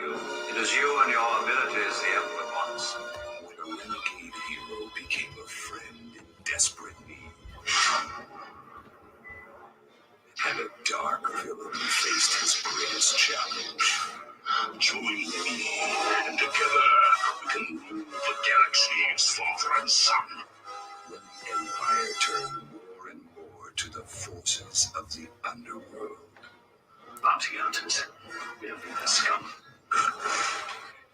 you. It is you and your abilities the Emperor wants. When a renegade hero became a friend in desperate need, and a dark villain faced his greatest challenge. Join me, and together we can rule the galaxy's father and son. When the Empire turned more and more to the forces of the underworld. Bounty hunters. We don't need the scum.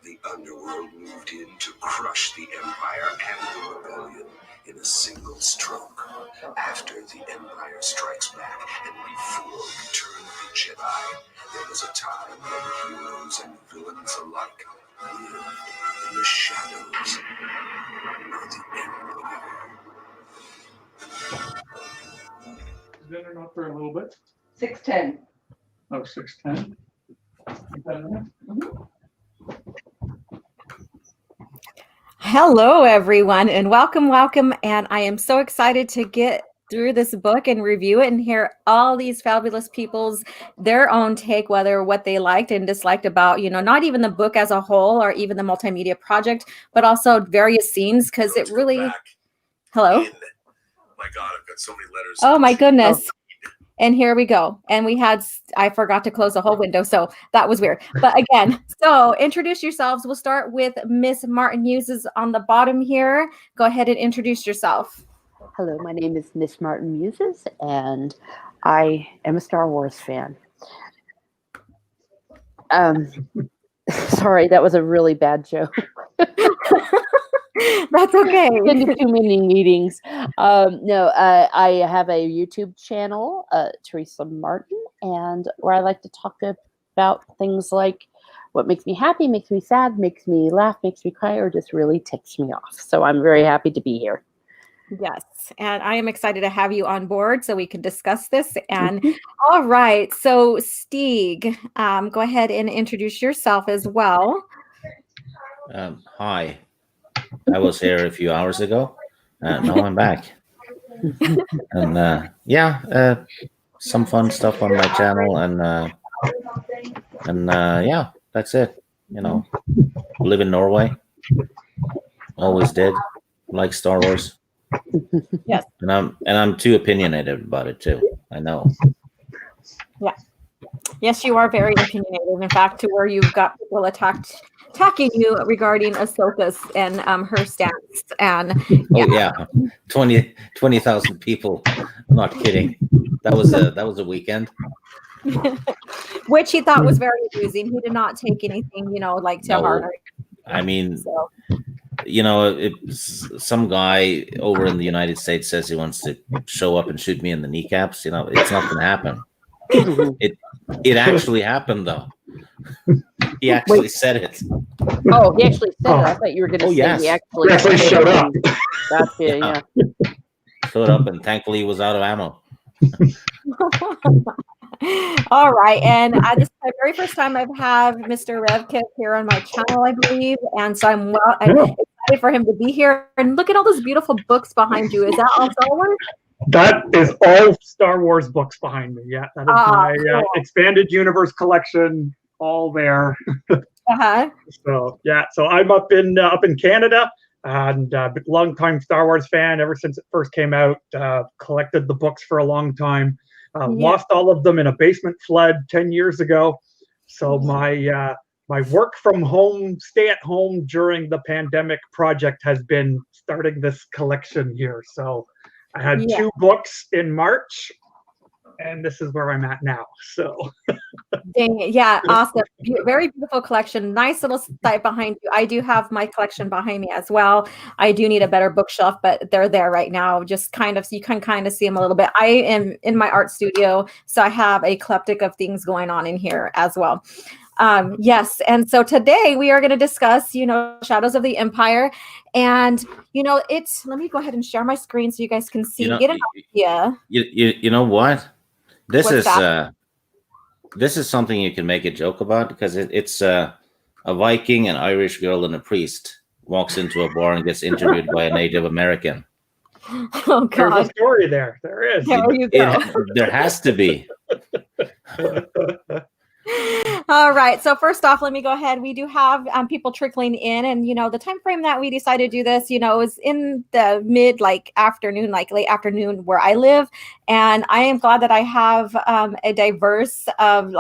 The underworld moved in to crush the Empire and the Rebellion in a single stroke. After the Empire strikes back and before Return of the Jedi, there was a time when heroes and villains alike lived in the shadows of the Empire. Is that enough for a little bit? 6:10. Oh, 6:10. Is that enough? Hello, everyone, and welcome. And I am so excited to get through this book and review it and hear all these fabulous people's their own take, whether what they liked and disliked about, not even the book as a whole or even the multimedia project, but also various scenes, because it really... Hello? My God, I've got so many letters. Oh, my goodness. And here we go. And I forgot to close the whole window. So that was weird. But again, so introduce yourselves. We'll start with Miss Martin Muse on the bottom here. Go ahead and introduce yourself. Hello, my name is Miss Martin Muses, and I am a Star Wars fan. Sorry, that was a really bad joke. That's okay. Been to too many meetings. I have a YouTube channel, Teresa Martin, and where I like to talk about things like what makes me happy, makes me sad, makes me laugh, makes me cry, or just really ticks me off. So I'm very happy to be here. Yes, and I am excited to have you on board so we can discuss this. And all right, so Stig, go ahead and introduce yourself as well. Hi. I was here a few hours ago. Now I'm back. And some fun stuff on my channel, and yeah, that's it. Live in Norway. Always did. Like Star Wars. Yes. And I'm too opinionated about it too. I know. Yeah. Yes, you are very opinionated. In fact, to where you've got people attacking you regarding Ahsoka's and her stance. And yeah. 20,000 people. I'm not kidding. That was a weekend. Which he thought was very amusing. He did not take anything, to heart. I mean, some guy over in the United States says he wants to show up and shoot me in the kneecaps. It's not going to happen. It actually happened, though. He actually said it. Oh, he actually said it. I thought you were going to say yes. he actually showed up. Gotcha, yeah. Showed up, and thankfully he was out of ammo. All right, and this is my very first time I've had Mr. RevKev here on my channel, I believe, and so I'm excited for him to be here. And look at all those beautiful books behind you. Is that all Star Wars? That is all Star Wars books behind me. Yeah, that is my cool. expanded universe collection, all there. Uh-huh. So I'm up in Canada, and long-time Star Wars fan ever since it first came out. Collected the books for a long time. Lost all of them in a basement flood 10 years ago. So my work from home, stay at home during the pandemic project has been starting this collection here. So I had 2 books in March, and this is where I'm at now. So Dang it. Yeah, awesome. Very beautiful collection. Nice little site behind you. I do have my collection behind me as well. I do need a better bookshelf, but they're there right now. Just kind of, so you can kind of see them a little bit. I am in my art studio, so I have a eclectic of things going on in here as well. Yes, and so today we are going to discuss, Shadows of the Empire, and let me go ahead and share my screen so you guys can see. Get an idea. You know what? This is something you can make a joke about, because it's a Viking, an Irish girl, and a priest walks into a bar and gets interviewed by a Native American. Oh God! There's a story there. There is. There you go. There has to be. All right. So first off, let me go ahead. We do have people trickling in, and the time frame that we decided to do this, is in the mid afternoon, late afternoon where I live, and I am glad that I have a diverse of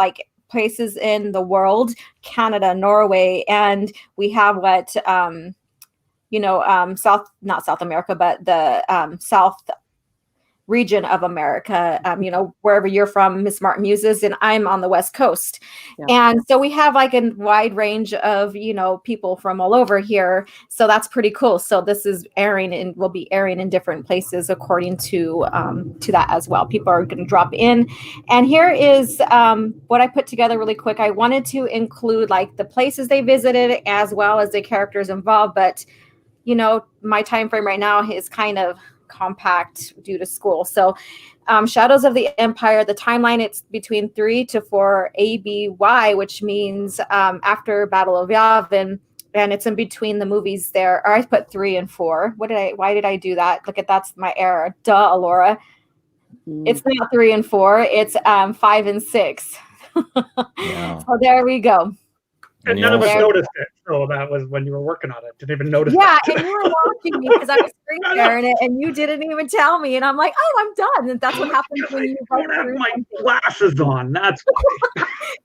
places in the world, Canada, Norway, and we have what not South America, but the South region of America, wherever you're from, Miss Martin Muses, and I'm on the West Coast. Yeah. And so we have a wide range of, people from all over here. So that's pretty cool. So this is airing and will be airing in different places according to that as well. People are going to drop in. And here is what I put together really quick. I wanted to include the places they visited as well as the characters involved. But, my time frame right now is kind of compact due to school. So Shadows of the Empire, the timeline, it's between 3 to 4 ABY, which means after Battle of Yavin, and it's in between the movies there. Or I put 3 and 4. Why did I do that? Look at that's my error. Duh, Alora. It's not 3 and 4, it's 5 and 6. Yeah. So there we go. And none of us noticed it. So that was when you were working on it. Didn't even notice that. Yeah, and you were watching me because I was screen sharing it and you didn't even tell me. And I'm like, oh, I'm done. And that's what happens when you don't have my glasses on. That's why.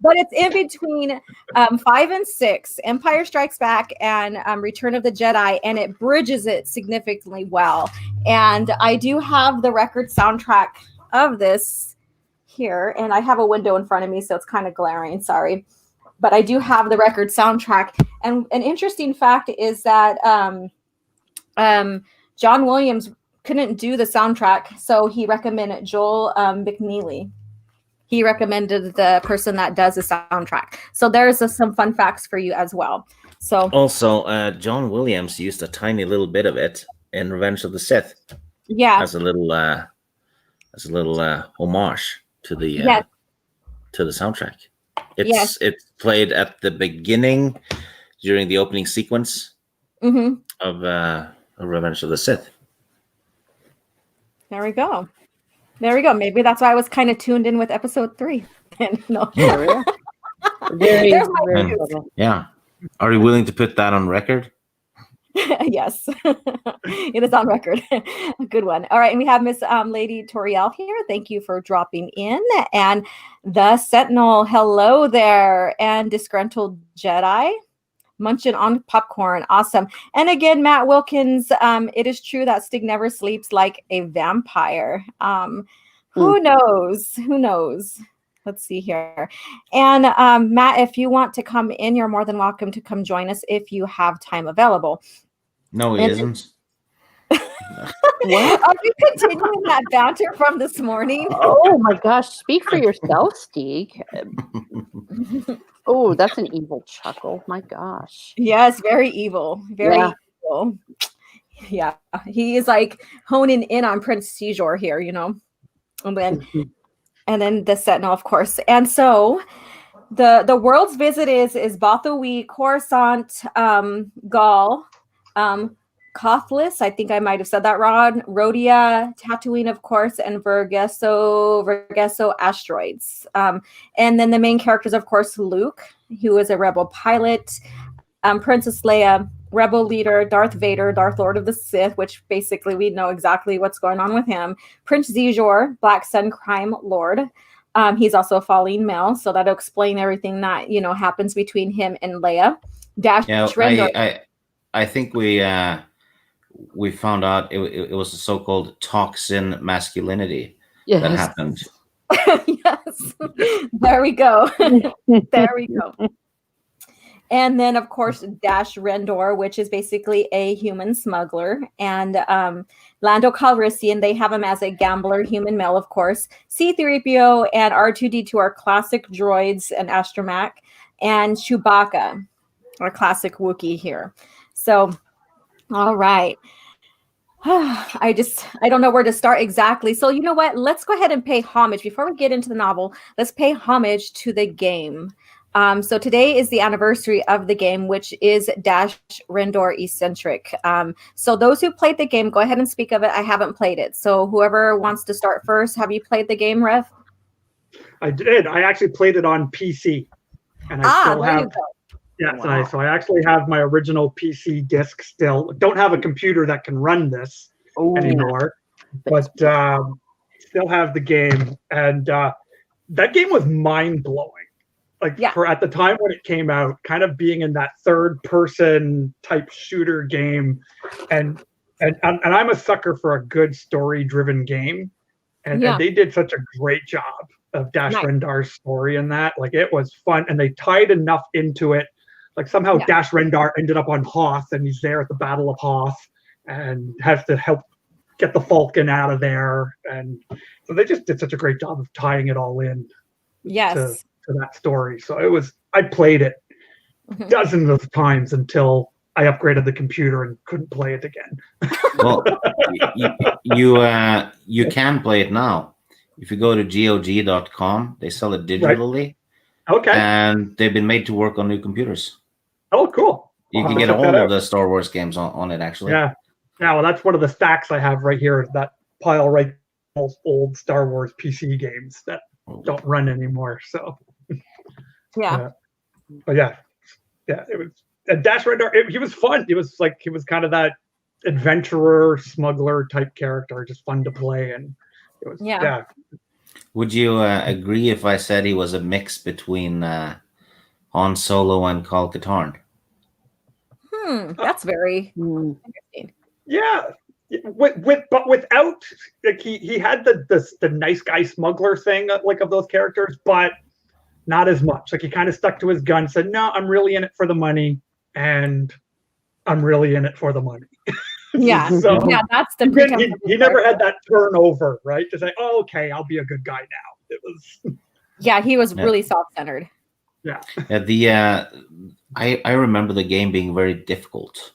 But it's in between 5 and 6, Empire Strikes Back and Return of the Jedi, and it bridges it significantly well. And I do have the record soundtrack of this here, and I have a window in front of me, so it's kind of glaring. Sorry. But I do have the record soundtrack. And an interesting fact is that John Williams couldn't do the soundtrack, so he recommended Joel McNeely. He recommended the person that does the soundtrack. So there's some fun facts for you as well. So also, John Williams used a tiny little bit of it in Revenge of the Sith. Yeah, as a little homage to the soundtrack. It's played at the beginning during the opening sequence of Revenge of the Sith. There we go. Maybe that's why I was kind of tuned in with episode 3. No. Very yeah. Are you willing to put that on record? Yes, it is on record. A good one. All right, and we have Miss Lady Toriel here. Thank you for dropping in. And the Sentinel, hello there. And Disgruntled Jedi, munching on popcorn. Awesome. And again, Matt Wilkins, it is true that Stig never sleeps like a vampire. Who knows? Let's see here. And Matt, if you want to come in, you're more than welcome to come join us if you have time available. No, he isn't. What? Are we continuing that banter from this morning? Oh my gosh. Speak for yourself, Stig. Oh, that's an evil chuckle. My gosh. Yes, very evil. Very evil. Yeah. He is honing in on Prince Caesar here, And then the Sentinel, of course. And so the world's visit is Bothawi, Coruscant, Gaul, Kothlis, I think I might have said that wrong, Rhodia, Tatooine, of course, and Vergesso asteroids. And then the main characters, of course, Luke, who is a rebel pilot, Princess Leia, rebel leader, Darth Vader, Darth Lord of the Sith, which basically we know exactly what's going on with him. Prince Xizor, Black Sun crime lord. He's also a fallen male, so that'll explain everything that happens between him and Leia. I think we found out it was the so-called toxin masculinity that happened. Yes, there we go. There we go. And then, of course, Dash Rendor, which is basically a human smuggler. And Lando Calrissian, they have him as a gambler, human male, of course. C-3PO and R2-D2 are classic droids and astromech. And Chewbacca, our classic Wookiee here. So, all right. I don't know where to start exactly. So you know what? Let's go ahead and pay homage. Before we get into the novel, let's pay homage to the game. So today is the anniversary of the game, which is Dash Rendor eccentric. So those who played the game, go ahead and speak of it. I haven't played it. So whoever wants to start first, have you played the game, Rev? I did. I actually played it on PC, and I still there you have. go. Yeah, Wow. so I actually have my original PC disc still. Don't have a computer that can run this Ooh, anymore, but still have the game. And that game was mind blowing. Like Yeah. for at the time when it came out, kind of being in that third person type shooter game, and I'm a sucker for a good story driven game, and they did such a great job of Dash Nice. Rendar's story in that. Like it was fun, and they tied enough into it. Like somehow Dash Rendar ended up on Hoth, and he's there at the Battle of Hoth, and has to help get the Falcon out of there. And so they just did such a great job of tying it all in Yes. to that story. So it was. I played it dozens of times until I upgraded the computer and couldn't play it again. Well, you can play it now. If you go to GOG.com, they sell it digitally. Okay. And they've been made to work on new computers. Oh, cool. You can get all of the Star Wars games on it, actually. Yeah. Yeah, well, that's one of the stacks I have right here, is that pile right old Star Wars PC games that don't run anymore. So, Yeah. but yeah, it was Dash Rendar. He was fun. He was kind of that adventurer, smuggler type character, just fun to play. And it was, yeah. Would you agree if I said he was a mix between Han Solo and Kyle Katarn? That's very interesting. Yeah, but without, like, he had the nice guy smuggler thing, like, of those characters, but not as much. Like, he kind of stuck to his gun, said, "No, I'm really in it for the money, and I'm really in it for the money." Yeah, So that's the he never had that turnover, right? To say, "Oh, okay, I'll be a good guy now." It was. Yeah, he was really self-centered. Yeah. I remember the game being very difficult.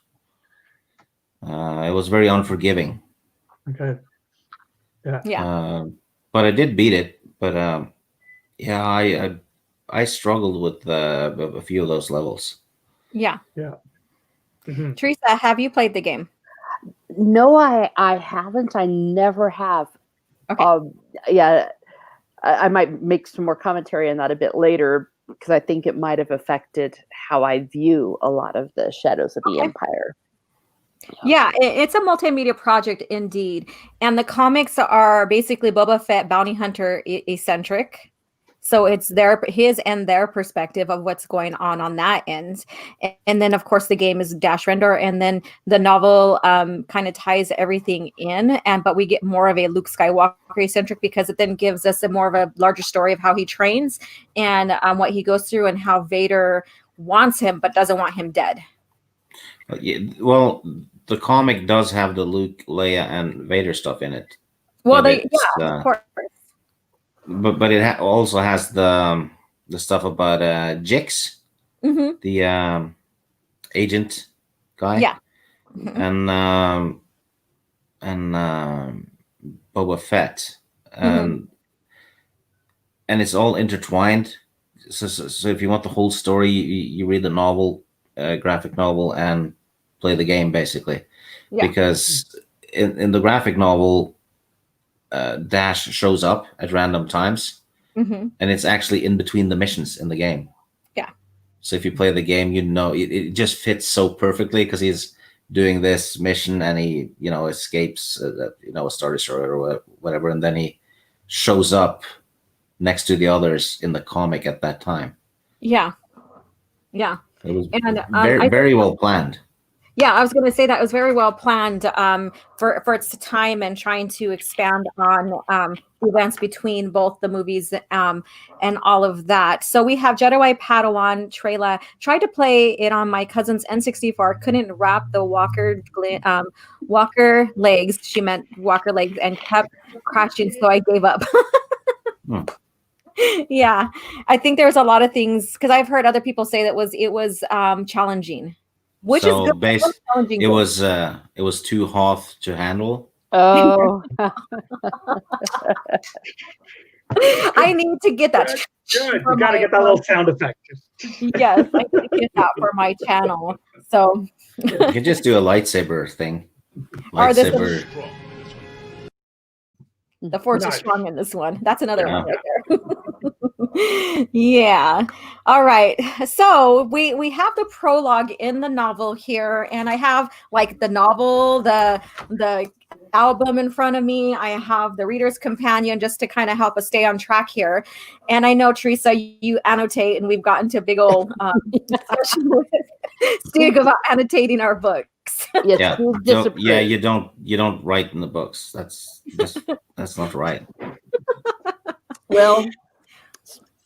It was very unforgiving. Okay. Yeah. But I did beat it. But I struggled with a few of those levels. Yeah. Yeah. Mm-hmm. Teresa, have you played the game? No, I haven't. I never have. Okay. Yeah, I might make some more commentary on that a bit later, because I think it might have affected how I view a lot of the Shadows of the Empire. Yeah, it's a multimedia project indeed. And the comics are basically Boba Fett bounty hunter eccentric. So it's his and their perspective of what's going on that end. And then, of course, the game is Dash Rendar. And then the novel kind of ties everything in. But we get more of a Luke Skywalker eccentric, because it then gives us more of a larger story of how he trains and what he goes through, and how Vader wants him but doesn't want him dead. Well, the comic does have the Luke, Leia, and Vader stuff in it. Well, of course. But it also has the stuff about Jix, the agent guy, and Boba Fett, and it's all intertwined. So if you want the whole story, you read the novel, graphic novel, and play the game, basically. Because in the graphic novel, Dash shows up at random times, and it's actually in between the missions in the game. Yeah. So if you play the game, it just fits so perfectly, because he's doing this mission and he escapes a Star Destroyer or whatever, and then he shows up next to the others in the comic at that time. Yeah. It was And very well planned. Yeah, I was going to say that it was very well planned for its time, and trying to expand on events between both the movies and all of that. So we have Jedi Padawan Trela. Tried to play it on my cousin's N64. Couldn't wrap the Walker legs. She meant Walker legs, and kept crashing. So I gave up. Yeah, I think there's a lot of things, because I've heard other people say that it was challenging. Which is good. It was too hot to handle. Oh. I need to get that. Good. You got to get that little sound effect. Yes, I need to get that for my channel. So you can just do a lightsaber thing. Lightsaber. The force is strong in this one. That's another one right there. Yeah. All right. So we have the prologue in the novel here, and I have like the novel, the album in front of me. I have the reader's companion just to kind of help us stay on track here. And I know, Teresa, you annotate, and we've gotten to a big old discussion with Stig about annotating our books. Yes, Yeah, Steve yeah. disapproves. You don't write in the books. That's not right. Well,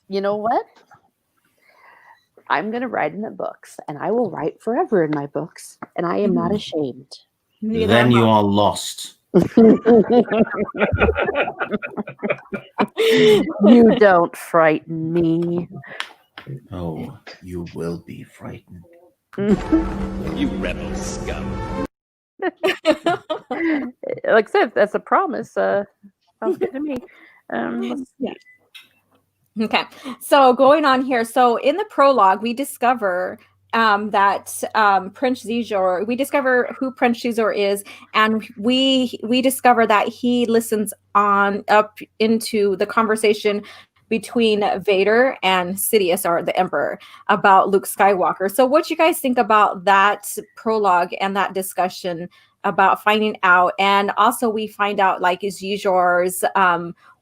you know what? I'm going to write in the books, and I will write forever in my books, and I am not ashamed. Then you are lost. You don't frighten me. Oh, you will be frightened. You rebel scum. Like I said, that's a promise. Sounds good to me. Let's see. Okay, so going on here. So in the prologue, we discover that Prince Xizor, we discover who Prince Xizor is, and we discover that he listens on up into the conversation between Vader and Sidious, or the Emperor, about Luke Skywalker. So what you guys think about that prologue and that discussion about finding out? And also we find out like Xizor's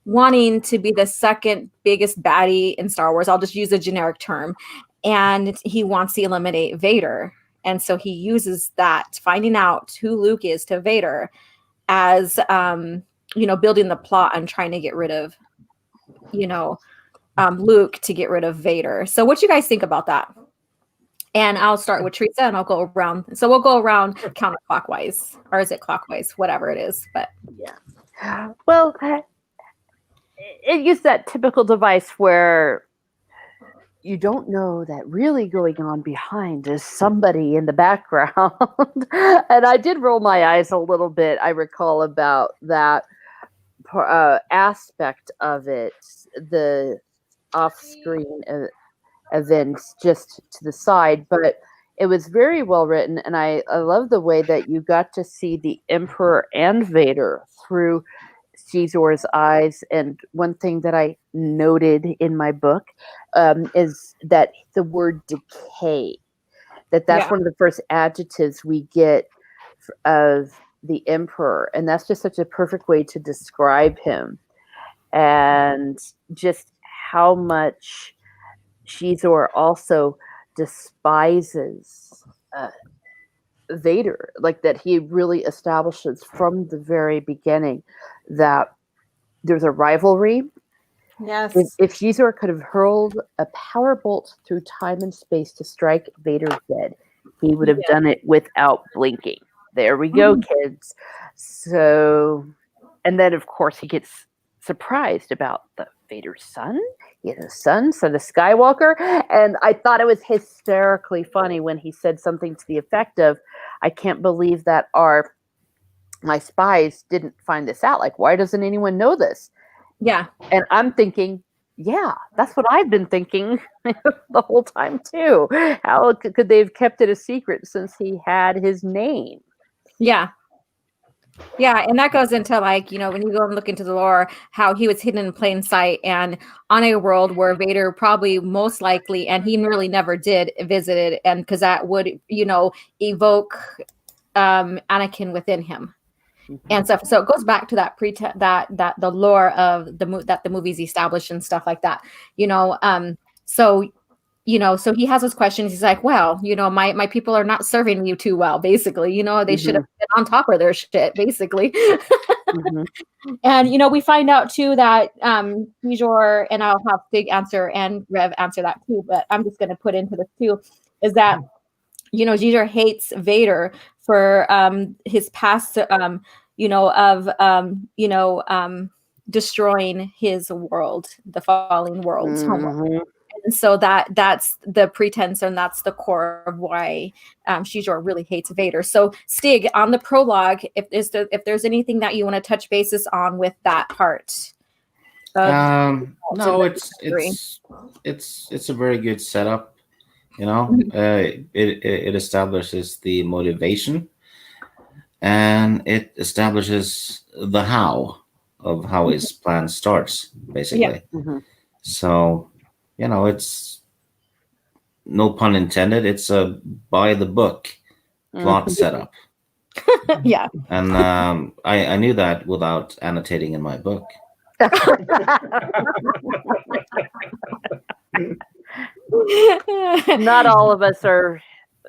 wanting to be the second biggest baddie in Star Wars. I'll just use a generic term. And he wants to eliminate Vader. And so he uses that, finding out who Luke is to Vader, as, building the plot and trying to get rid of, Luke to get rid of Vader. So what you guys think about that? And I'll start with Teresa, and I'll go around. So we'll go around counterclockwise, or is it clockwise? Whatever it is. But yeah. Well, it used that typical device where you don't know that really going on behind is somebody in the background. And I did roll my eyes a little bit, I recall, about that aspect of it, the off-screen events just to the side. But it was very well written, and I love the way that you got to see the Emperor and Vader through Xizor's eyes. And one thing that I noted in my book is that the word decay, that's one of the first adjectives we get of the Emperor, and that's just such a perfect way to describe him, and just how much Xizor also despises Vader, like that he really establishes from the very beginning that there's a rivalry. yes, If Xizor could have hurled a power bolt through time and space to strike Vader dead, he would have done it without blinking. There we go, kids. So, and then of course he gets surprised about the Vader's son. He has a son of Skywalker, and I thought it was hysterically funny when he said something to the effect of, "I can't believe that my spies didn't find this out. Like, why doesn't anyone know this?" yeah, And I'm thinking, yeah, that's what I've been thinking the whole time too. How could they have kept it a secret since he had his name? yeah. Yeah, and that goes into like, when you go and look into the lore, how he was hidden in plain sight, and on a world where Vader probably most likely, and he really never did, visited, and because that would, evoke Anakin within him. And stuff. So it goes back to that that the lore of that the movies established and stuff like that. So he has his questions. He's like, well, my people are not serving you too well, basically. They should have been on top of their shit, basically. And we find out too that Xizor, and I'll have Stig answer and Rev answer that too, but I'm just gonna put into this too, is that Xizor hates Vader for his past destroying his world, the falling world's homeworld. And so that's the pretense, and that's the core of why Xizor really hates Vader. So Stig, on the prologue, if there's anything that you want to touch bases on with that part. No, it's a very good setup. It establishes the motivation, and it establishes the how of how his plan starts, basically. Yeah. So it's no pun intended. It's a by the book plot setup, Yeah. and I knew that without annotating in my book. Not all of us are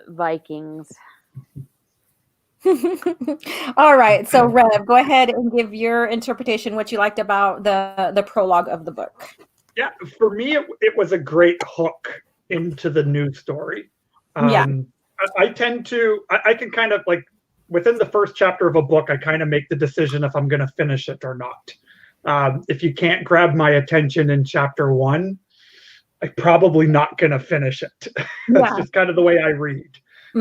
Vikings. All right. So Rev, go ahead and give your interpretation, what you liked about the prologue of the book. Yeah, for me, it was a great hook into the new story. Yeah. I tend to, I can kind of like, within the first chapter of a book, I kind of make the decision if I'm going to finish it or not. If you can't grab my attention in chapter 1, I'm probably not going to finish it. That's just kind of the way I read.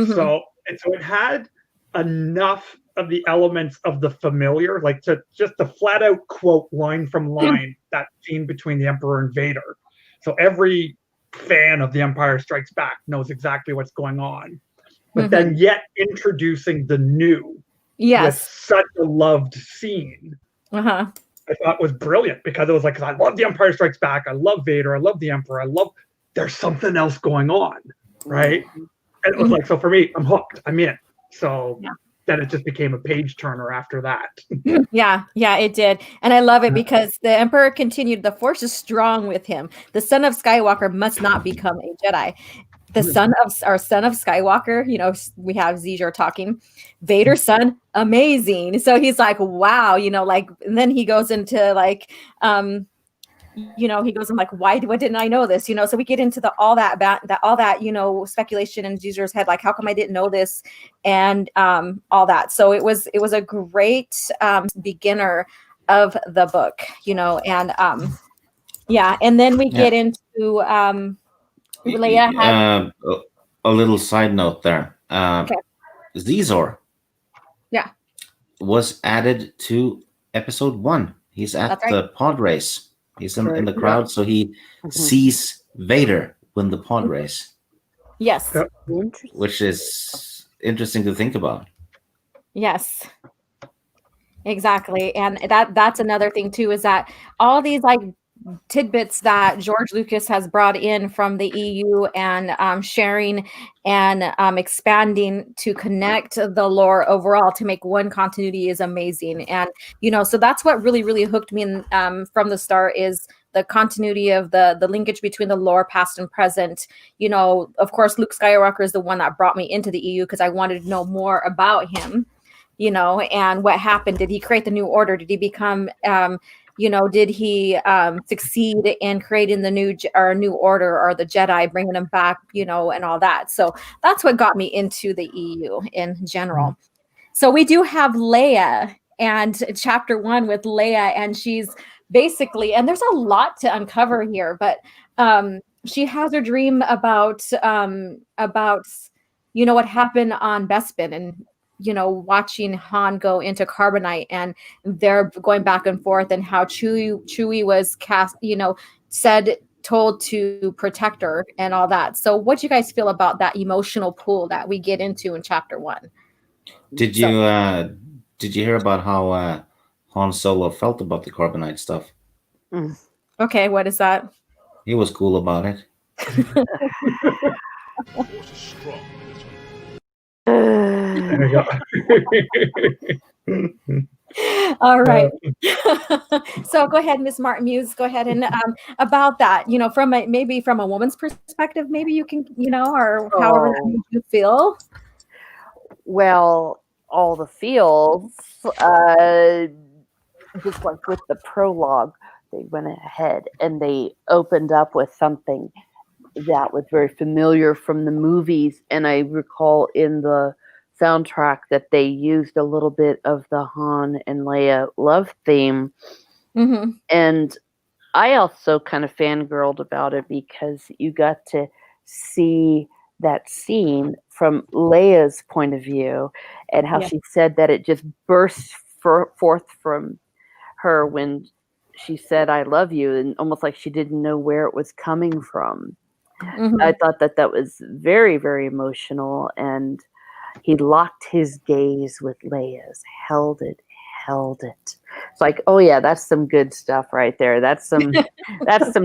So it had enough of the elements of the familiar, like to just the flat out quote line from line, that scene between the Emperor and Vader. So every fan of The Empire Strikes Back knows exactly what's going on. But then yet introducing the new with such a loved scene, I thought was brilliant, because it was like, I love The Empire Strikes Back, I love Vader, I love the Emperor, there's something else going on, right? And it was like, so for me, I'm hooked, I'm in. So then it just became a page turner after that. Yeah, it did. And I love it because the Emperor continued, the Force is strong with him. The son of Skywalker must not become a Jedi. The son of Skywalker, we have Zizor talking, Vader's son, amazing. So he's like, wow, and then he goes into like, he goes in like, what didn't I know this? So we get into all that speculation in Zizor's head, like, how come I didn't know this? And all that. So it was a great beginner of the book, and and then we get into Leia had a little side note there. Zizor was added to episode 1. He's at the pod race. He's in the crowd, so he sees Vader win the pod race. Yes. Which is interesting to think about. Yes. Exactly. And that's another thing too, is that all these like tidbits that George Lucas has brought in from the EU and sharing and expanding to connect the lore overall to make one continuity is amazing. And so that's what really, really hooked me in, from the start, is the continuity of the linkage between the lore past and present. Of course, Luke Skywalker is the one that brought me into the EU because I wanted to know more about him, and what happened. Did he create the New Order? Did he become did he succeed in creating the new order, or the Jedi, bringing them back, and all that. So that's what got me into the EU in general. So we do have Leia, and chapter 1 with Leia, and she's basically, and there's a lot to uncover here, but she has her dream about what happened on Bespin, and watching Han go into carbonite, and they're going back and forth, and how Chewie was told to protect her and all that. So what do you guys feel about that emotional pool that we get into in chapter 1? Did you hear about how Han Solo felt about the carbonite stuff? Okay, what is that? He was cool about it. There you go. All right. So go ahead, Miss Muse. Go ahead and about that. Maybe from a woman's perspective, maybe you can, or however you feel. Well, all the feels, just like with the prologue, they went ahead and they opened up with something that was very familiar from the movies. And I recall in the soundtrack that they used a little bit of the Han and Leia love theme. And I also kind of fangirled about it because you got to see that scene from Leia's point of view, and how she said that it just burst forth from her when she said, "I love you," and almost like she didn't know where it was coming from. I thought that was very, very emotional, and he locked his gaze with Leia's, held it. It's like, oh yeah, that's some good stuff right there. That's some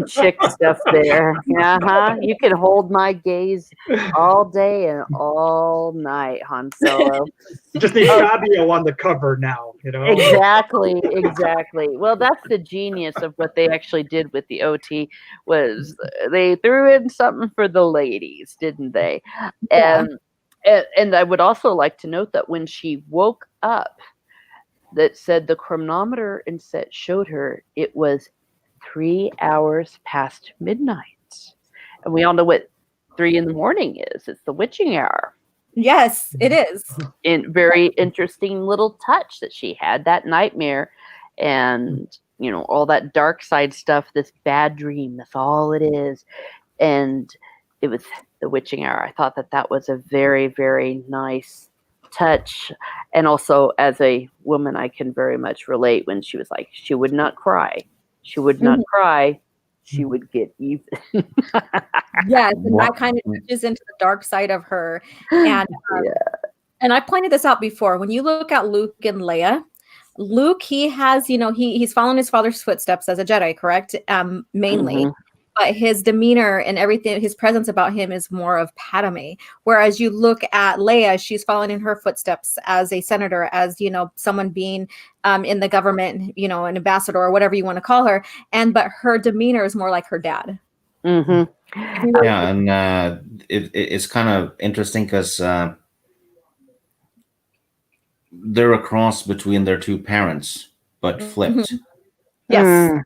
chick stuff there. Uh-huh. You can hold my gaze all day and all night, Han Solo. Just need Fabio on the cover now, Exactly. Well, that's the genius of what they actually did with the OT was they threw in something for the ladies, didn't they? Yeah. And I would also like to note that when she woke up, that said the chronometer and set showed her it was 3 hours past midnight. And we all know what 3 in the morning is. It's the witching hour. Yes, it is. In very interesting little touch that she had that nightmare and all that dark side stuff, this bad dream, that's all it is. And it was the witching hour. I thought that was a very, very nice touch. And also as a woman, I can very much relate when she was like, she would not cry. She would not cry. She would get even. Yes, and that kind of touches into the dark side of her. And and I pointed this out before. When you look at Luke and Leia, Luke, he has, he's following his father's footsteps as a Jedi, correct? Mainly. But his demeanor and everything, his presence about him is more of Padme. Whereas you look at Leia, she's following in her footsteps as a senator, as, someone being in the government, an ambassador or whatever you want to call her. But her demeanor is more like her dad. Yeah, and it's kind of interesting because they're a cross between their two parents, but flipped. Yes.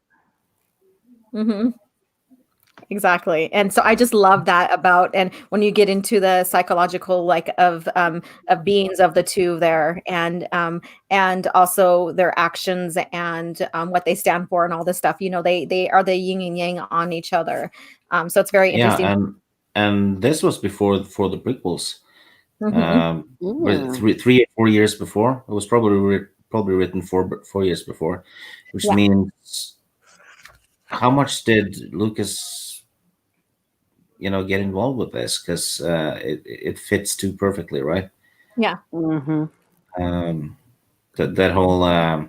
Exactly. And so I just love that about, and when you get into the psychological, of beings of the two there, and also their actions and what they stand for and all this stuff, they are the yin and yang on each other. So it's very interesting. Yeah, and this was before the prequels. 3 or 4 years before. It was probably written 4 years before, which means how much did Lucas get involved with this, because it fits too perfectly, right? Yeah. That whole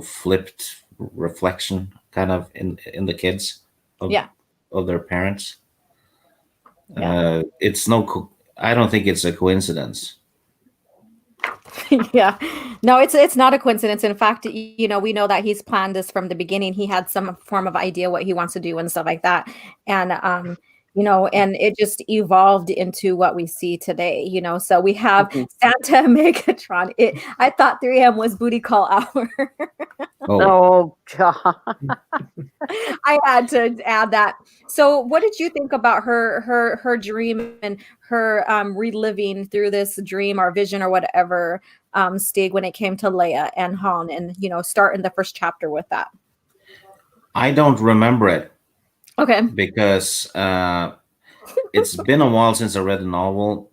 flipped reflection kind of in the kids of their parents. It's I don't think it's a coincidence. Yeah, no, it's not a coincidence. In fact, we know that he's planned this from the beginning. He had some form of idea what he wants to do and stuff like that. And, and it just evolved into what we see today, so we have Santa Megatron. I thought 3M was booty call hour. Oh, God. I had to add that. So what did you think about her dream and her reliving through this dream or vision or whatever, Stig, when it came to Leia and Han, and starting the first chapter with that? I don't remember it. Okay. Because it's been a while since I read the novel,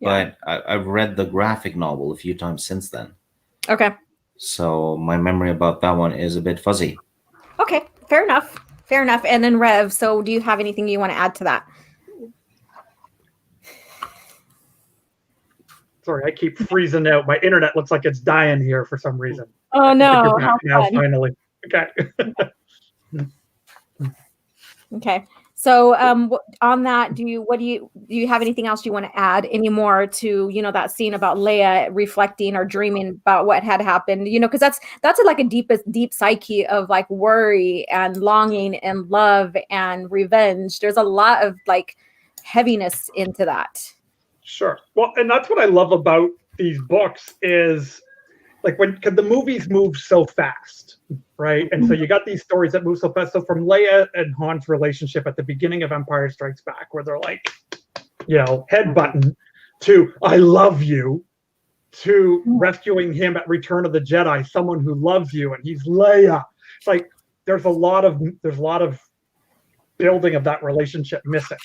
but I've read the graphic novel a few times since then. Okay. So my memory about that one is a bit fuzzy. Okay, fair enough. And then Rev, so do you have anything you want to add to that? Sorry, I keep freezing out. My internet looks like it's dying here for some reason. Oh no! How now fun. Finally, okay. Okay. So on that, do you have anything else you want to add anymore to, that scene about Leia reflecting or dreaming about what had happened, because that's like a deep psyche of like worry and longing and love and revenge. There's a lot of like heaviness into that. Sure. Well, and that's what I love about these books is like because the movies move so fast, right? And so you got these stories that move so fast. So from Leia and Han's relationship at the beginning of Empire Strikes Back, where they're like, headbutton, to I love you, to rescuing him at Return of the Jedi, someone who loves you, and he's Leia. It's like there's a lot of building of that relationship missing.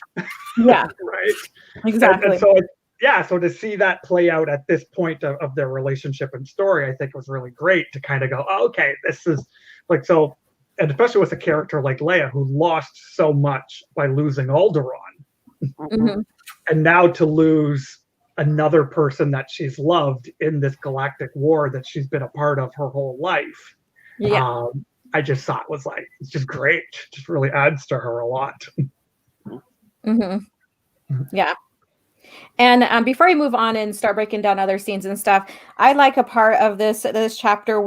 Yeah. Right. Exactly. And so to see that play out at this point of their relationship and story, I think was really great to kind of go, oh, okay, this is like so, and especially with a character like Leia who lost so much by losing Alderaan, and now to lose another person that she's loved in this galactic war that she's been a part of her whole life. Yeah. I just thought was like, it's just great. Just really adds to her a lot. Mm-hmm. Yeah. And before we move on and start breaking down other scenes and stuff, I like a part of this chapter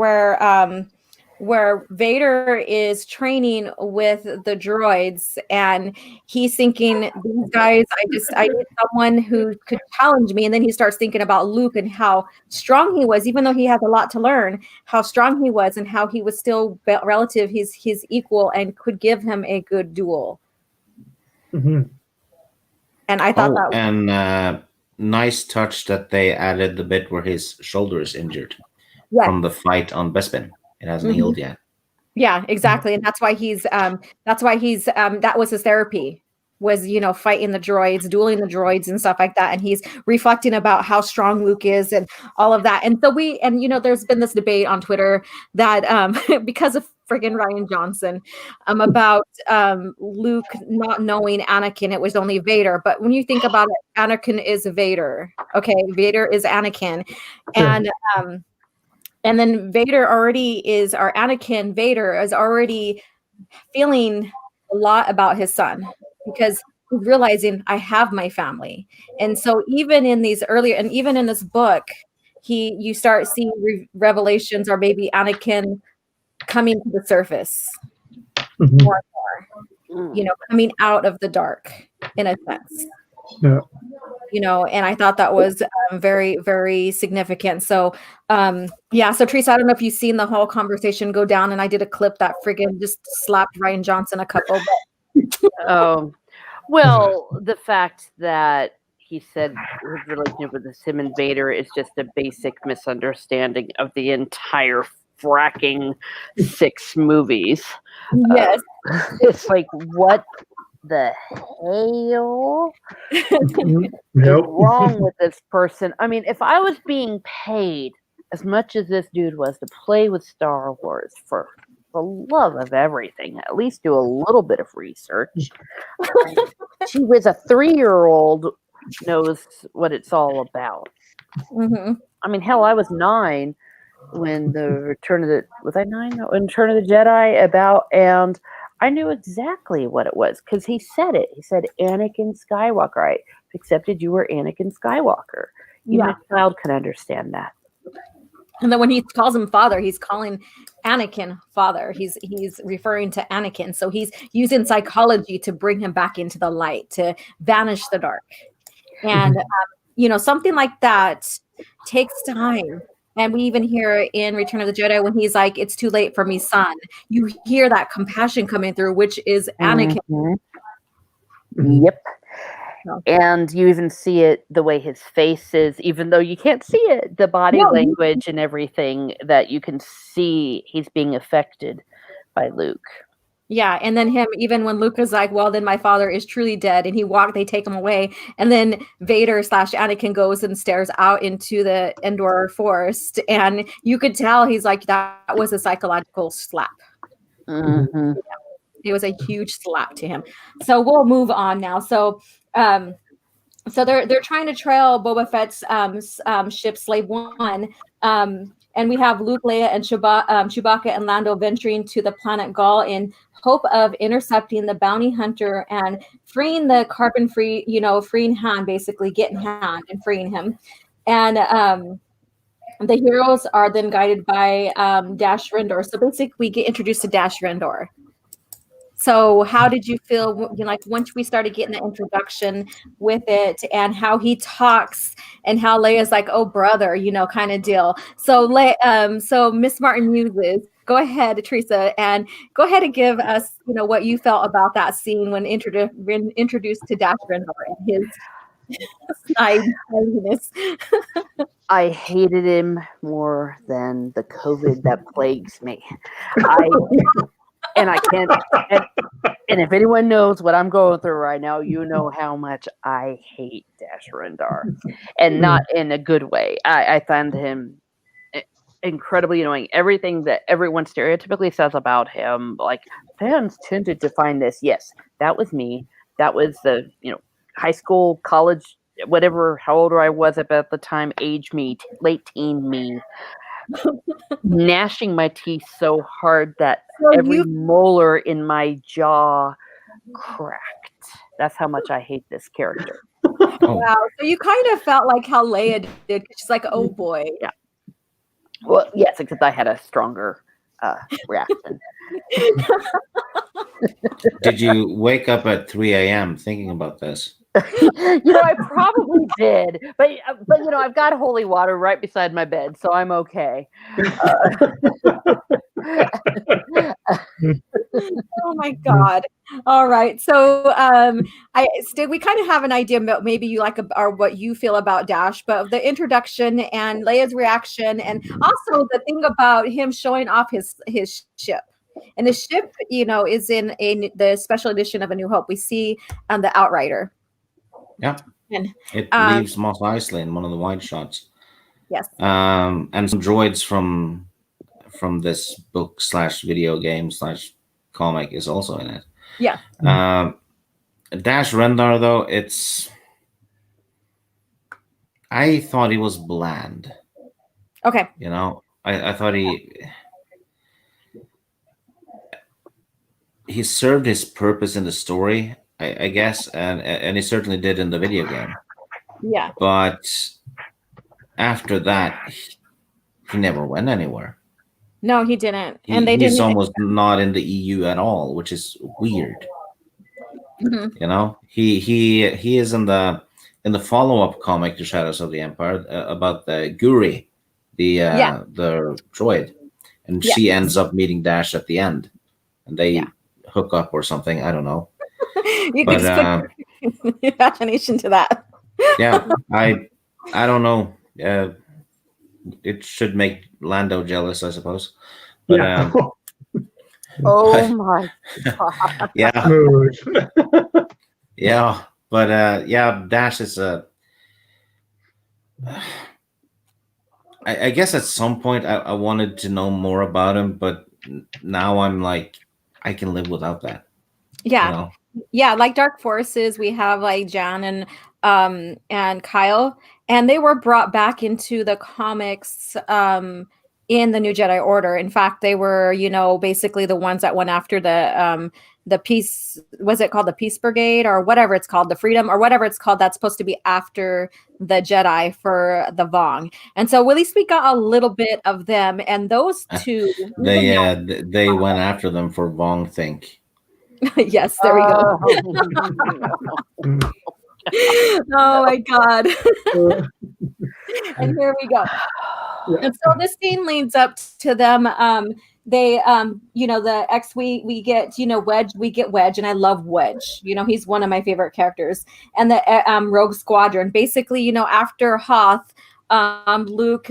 where Vader is training with the droids, and he's thinking, these guys, I need someone who could challenge me. And then he starts thinking about Luke and how strong he was, even though he has a lot to learn, how strong he was and how he was still relative, his equal, and could give him a good duel. Mm-hmm. And I thought that was and nice touch that they added the bit where his shoulder is injured from the fight on Bespin. It hasn't healed yet. Yeah, exactly. And that's why that was his therapy, was, fighting the droids, dueling the droids and stuff like that. And he's reflecting about how strong Luke is and all of that. And so there's been this debate on Twitter that because of friggin' Ryan Johnson, about Luke not knowing Anakin, it was only Vader. But when you think about it, Anakin is Vader. Okay, Vader is Anakin. And then Anakin Vader is already feeling a lot about his son, because he's realizing, I have my family. And so even in these earlier, and even in this book, you start seeing revelations, or maybe Anakin coming to the surface more and more, coming out of the dark in a sense. Yeah. And I thought that was very, very significant. So, so Teresa, I don't know if you've seen the whole conversation go down, and I did a clip that friggin' just slapped Ryan Johnson a couple. Oh, well, the fact that he said his relationship with him and Vader is just a basic misunderstanding of the entire fracking 6 movies. Yes. It's like, what the hell is wrong with this person? I mean, if I was being paid as much as this dude was to play with Star Wars, for the love of everything, at least do a little bit of research. She was a 3-year-old, knows what it's all about. Mm-hmm. I mean, hell, I was 9 when Return of the Jedi about, and I knew exactly what it was because he said it. He said, Anakin Skywalker. I accepted you were Anakin Skywalker. Even a child can understand that. And then when he calls him father, he's calling Anakin father. He's referring to Anakin. So he's using psychology to bring him back into the light, to banish the dark. And, something like that takes time. And we even hear in Return of the Jedi when he's like, it's too late for me, son. You hear that compassion coming through, which is Anakin. Mm-hmm. Yep. And you even see it the way his face is, even though you can't see it, the body language and everything, that you can see he's being affected by Luke. Yeah, and then him, even when Luke is like, well, then my father is truly dead, and they take him away, and then Vader / Anakin goes and stares out into the Endor forest, and you could tell he's like, that was a psychological slap. Mm-hmm. It was a huge slap to him. So we'll move on now. So they're trying to trail Boba Fett's ship Slave One, and we have Luke, Leia, and Chewbacca and Lando venturing to the planet Gaul in hope of intercepting the bounty hunter and freeing the carbon-free, freeing Han, basically getting Han and freeing him. And the heroes are then guided by Dash Rendor. So basically, we get introduced to Dash Rendor. So how did you feel, once we started getting the introduction with it, and how he talks, and how Leia's like, oh, brother, kind of deal. So so Miss Martin Muses, go ahead, Teresa, and go ahead and give us, what you felt about that scene when introduced to Dash Rendor and his snidiness. I hated him more than the COVID that plagues me. And I can't, and if anyone knows what I'm going through right now, you know how much I hate Dash Rendar, and not in a good way. I find him incredibly annoying. Everything that everyone stereotypically says about him, like, fans tended to find this. Yes, that was me. That was the high school, college whatever, how old I was at the time, age me, late teen me, gnashing my teeth so hard that So every you molar in my jaw cracked. That's how much I hate this character. Oh, wow. So you kind of felt like how Leia did. She's like, oh boy. Yeah. Well, yes, except I had a stronger reaction. did you wake up at 3 a.m. thinking about this? I probably did, but I've got holy water right beside my bed, so I'm okay. Oh my God. All right. So we kind of have an idea about maybe you like or what you feel about Dash, but the introduction and Leia's reaction, and also the thing about him showing off his ship. And the ship, is in the special edition of A New Hope. We see the Outrider. Yeah. And It leaves Mos Eisley in one of the wide shots. yes. And some droids from this book / video game / comic is also in it. Yeah. Dash Rendar, though, I thought he was bland. Okay. I thought he served his purpose in the story, I guess, and he certainly did in the video game. Yeah. But after that, he never went anywhere. No, he didn't. And He's almost not in the EU at all, which is weird. Mm-hmm. He is in the follow-up comic, The Shadows of the Empire, about the Guri, the droid, and she ends up meeting Dash at the end, and they hook up or something. I don't know. You can just put your imagination to that. Yeah, I don't know. It should make Lando jealous, I suppose. But oh my God. Yeah. Yeah, but Dash is I guess at some point I wanted to know more about him, but now I'm like, I can live without that. Yeah. Yeah, like Dark Forces, we have like Jan and Kyle, and they were brought back into the comics in the New Jedi Order. In fact, they were, basically the ones that went after the peace, was it called the Peace Brigade or whatever it's called, the Freedom or whatever it's called, that's supposed to be after the Jedi for the Vong. And so at least we got a little bit of them, and those two they went after them for Vong Think. yes, there we go. Oh my God. And here we go. And so this scene leads up to them. They the X we get, Wedge, we get Wedge, and I love Wedge. He's one of my favorite characters. And the Rogue Squadron, basically, after Hoth, Luke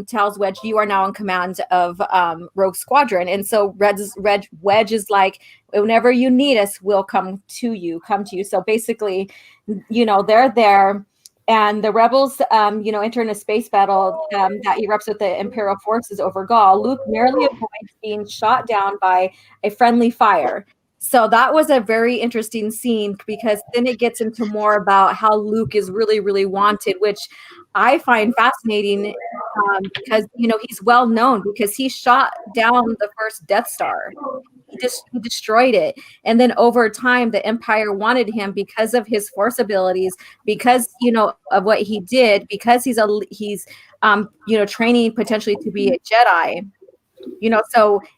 tells Wedge, you are now in command of Rogue Squadron. And so Wedge is like, whenever you need us, we'll come to you. So basically, they're there, and the rebels, enter in a space battle that erupts with the Imperial forces over Gaul. Luke narrowly avoids being shot down by a friendly fire. So that was a very interesting scene, because then it gets into more about how Luke is really, really wanted, which I find fascinating because, he's well known because he shot down the first Death Star. He destroyed it. And then over time, the Empire wanted him because of his force abilities, because, of what he did, because he's training potentially to be a Jedi.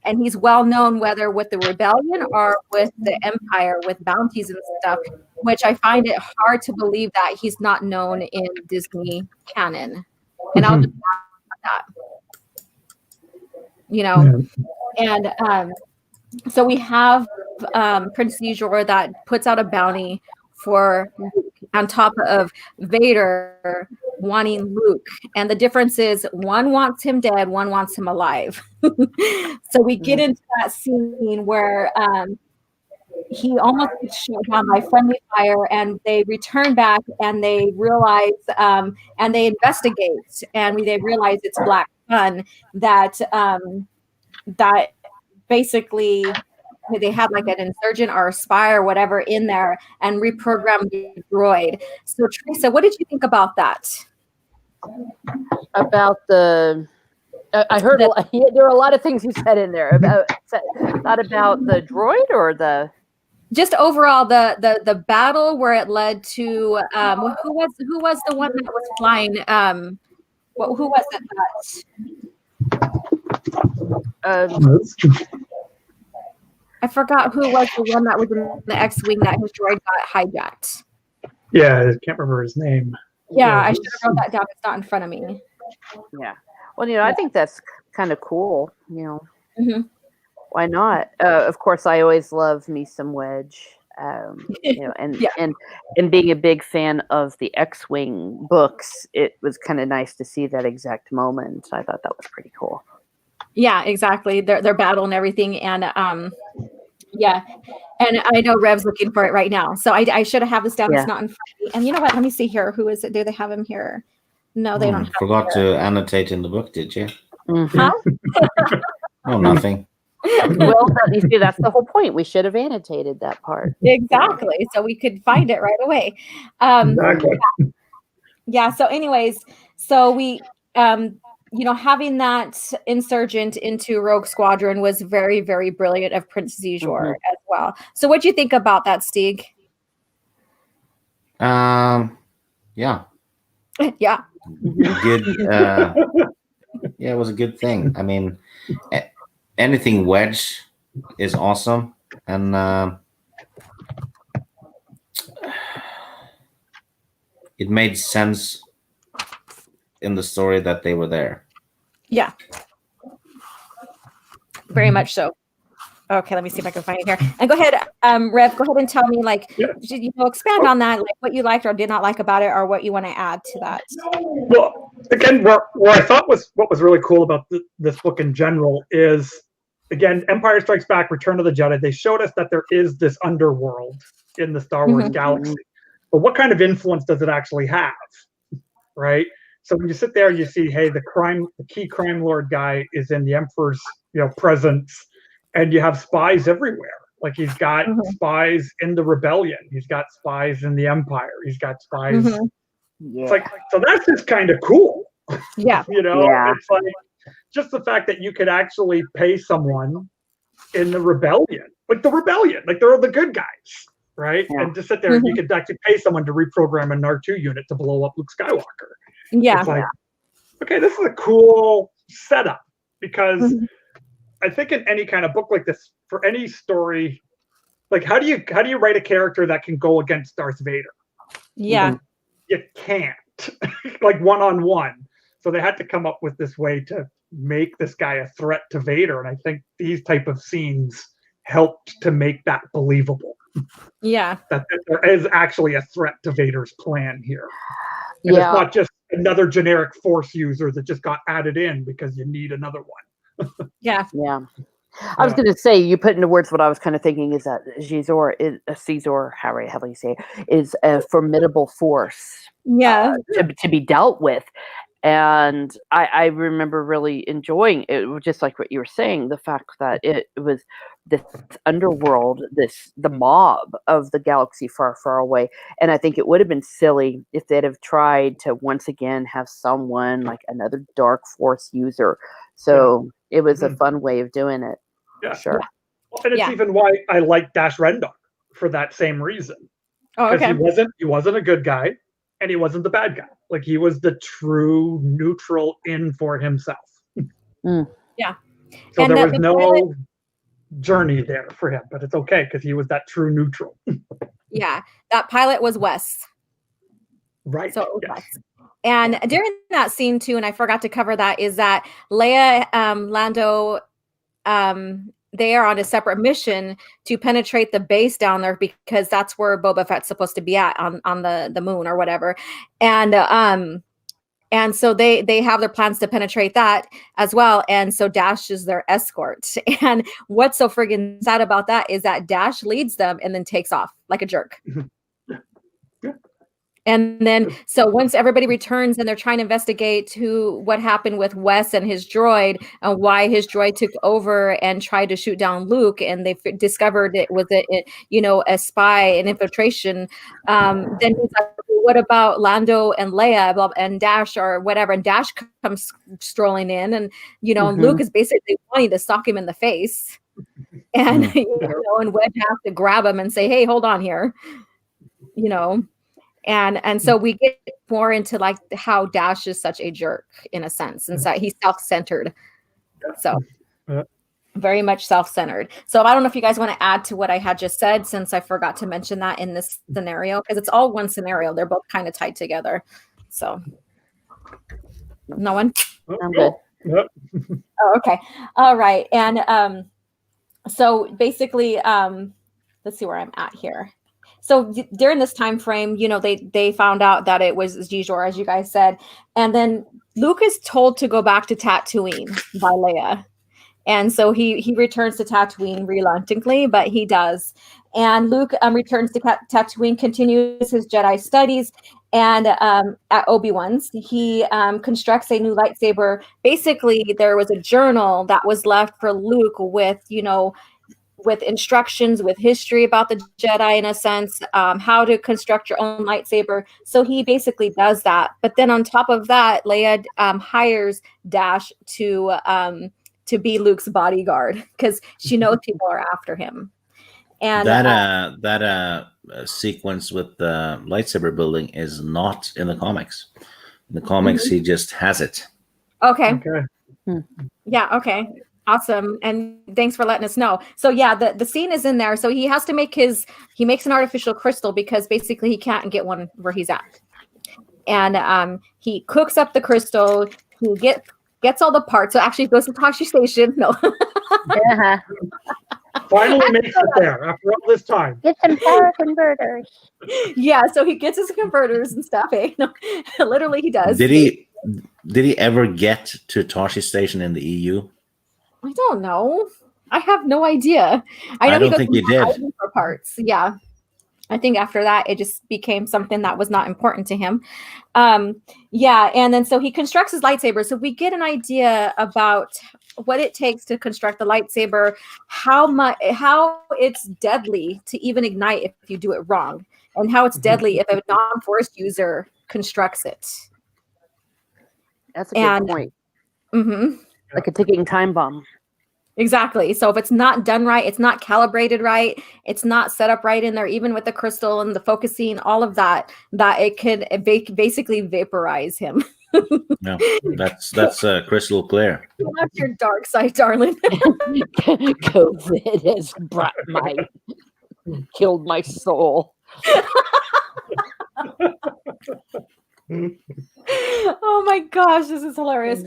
And he's well known, whether with the rebellion or with the Empire, with bounties and stuff, which I find it hard to believe that he's not known in Disney canon. And I'll just add that, and so we have Prince Yjor that puts out a bounty for Luke, on top of Vader wanting Luke. And the difference is one wants him dead, one wants him alive. So we get into that scene where he almost gets shot down by friendly fire, and they return back and they realize and they investigate, and they realize it's Black Sun that basically they had like an insurgent or a spy or whatever in there and reprogrammed the droid. So Teresa, what did you think about that? About the I heard there were a lot of things you said in there about not about the droid or the just overall the battle where it led to who was the one that was flying who was it that I forgot who was the one that was in the X-wing that his droid got hijacked. Yeah, I can't remember his name. Yeah, I should have wrote that down. It's not in front of me. Yeah. Well, I think that's kind of cool. Why not? Of course, I always love me some Wedge. And being a big fan of the X-wing books, it was kind of nice to see that exact moment. I thought that was pretty cool. Yeah, exactly. Their battle and everything, and yeah. And I know Rev's looking for it right now, so I should have this down. It's not in front of me. And you know what? Let me see here. Who is it? Do they have him here? No, they don't. Forgot to annotate in the book, did you? Huh? Oh, nothing. Well, you see, that's the whole point. We should have annotated that part. Exactly, so we could find it right away. Exactly. Yeah. So, anyways, so we, having that insurgent into Rogue Squadron was very, very brilliant of Prince Zizor as well. So, what do you think about that, Stig? Yeah. Yeah. Good. Yeah, it was a good thing. I mean, anything Wedge is awesome, and it made sense in the story that they were there. Yeah. Very much so. Okay, let me see if I can find it here. And go ahead, Rev, go ahead and tell me, expand on that, like what you liked or did not like about it, or what you want to add to that. Well, again, where I thought what was really cool about this book in general is, again, Empire Strikes Back, Return of the Jedi, they showed us that there is this underworld in the Star Wars galaxy. But what kind of influence does it actually have, right? So when you sit there, you see, hey, the key crime lord guy is in the Emperor's, presence, and you have spies everywhere. Like he's got spies in the rebellion, he's got spies in the Empire, he's got spies. Yeah. It's like, so that's just kind of cool. Yeah. It's like just the fact that you could actually pay someone in the rebellion, like they're the good guys, right? Yeah. And just sit there and you could actually pay someone to reprogram an R2 unit to blow up Luke Skywalker. Yeah. It's like, okay, this is a cool setup, because I think in any kind of book like this, for any story, like how do you write a character that can go against Darth Vader? Yeah. You can't, like one-on-one. So they had to come up with this way to make this guy a threat to Vader. And I think these type of scenes helped to make that believable. Yeah. That there is actually a threat to Vader's plan here. And it's not just another generic Force user that just got added in because you need another one. Yeah. Yeah. I was going to say, you put into words what I was kind of thinking is that Caesar, however you say it, is a formidable force to be dealt with. And I remember really enjoying it, just like what you were saying, the fact that it was this underworld, the mob of the galaxy far, far away. And I think it would have been silly if they'd have tried to once again have someone like another dark force user. So it was a fun way of doing it. Yeah, sure. Well, and it's even why I like Dash Rendar for that same reason. Oh, okay. He wasn't a good guy, and he wasn't the bad guy. Like he was the true neutral in for himself. Yeah. So and there was no journey there for him, but it's okay because he was that true neutral. Yeah, that pilot was Wes. Right. So it was Wes. And during that scene too, and I forgot to cover that, is that Leia, Lando, they are on a separate mission to penetrate the base down there because that's where Boba Fett's supposed to be at on the moon or whatever. And so they have their plans to penetrate that as well. And so Dash is their escort. And what's so friggin' sad about that is that Dash leads them and then takes off like a jerk. And then, so once everybody returns and they're trying to investigate what happened with Wes and his droid and why his droid took over and tried to shoot down Luke, and they discovered it was a spy, an infiltration. Then he's like, what about Lando and Leia and Dash or whatever? And Dash comes strolling in, and and Luke is basically wanting to sock him in the face, and and Wedge has to grab him and say, "Hey, hold on here," And so we get more into like how Dash is such a jerk in a sense, and so he's self-centered. So very much self-centered. So I don't know if you guys want to add to what I had just said, since I forgot to mention that in this scenario, because it's all one scenario. They're both kind of tied together. So no one? I'm good. Yep. Oh, okay. All right. And so basically, let's see where I'm at here. So during this time frame, they found out that it was Gijor, as you guys said, and then Luke is told to go back to Tatooine by Leia, and so he returns to Tatooine reluctantly, but he does. And Luke returns to Tatooine, continues his Jedi studies, and at Obi-Wan's, he constructs a new lightsaber. Basically, there was a journal that was left for Luke with instructions, with history about the Jedi, in a sense, how to construct your own lightsaber. So he basically does that. But then on top of that, Leia hires Dash to be Luke's bodyguard because she knows people are after him. And that sequence with the lightsaber building is not in the comics. In the comics, he just has it. Okay. Okay. Yeah. Okay. Awesome. And thanks for letting us know. So yeah, the scene is in there. So he has to he makes an artificial crystal because basically he can't get one where he's at. And he cooks up the crystal. He gets all the parts. So actually goes to Tashi Station. No. Finally makes it there after all this time. Get some power converters. Yeah. So he gets his converters and stuff. No, literally he does. Did he ever get to Tashi Station in the EU? I don't know. I have no idea. I don't think he did. For parts. Yeah. I think after that, it just became something that was not important to him. Yeah. And then so he constructs his lightsaber. So we get an idea about what it takes to construct the lightsaber, how it's deadly to even ignite if you do it wrong, and how it's deadly if a non-force user constructs it. That's a good point. Mm-hmm. Like a ticking time bomb. Exactly. So if it's not done right, it's not calibrated right, it's not set up right in there, even with the crystal and the focusing, all of that it could basically vaporize him. No, that's crystal clear. That's your dark side, darling. COVID has killed my soul. Oh my gosh, this is hilarious.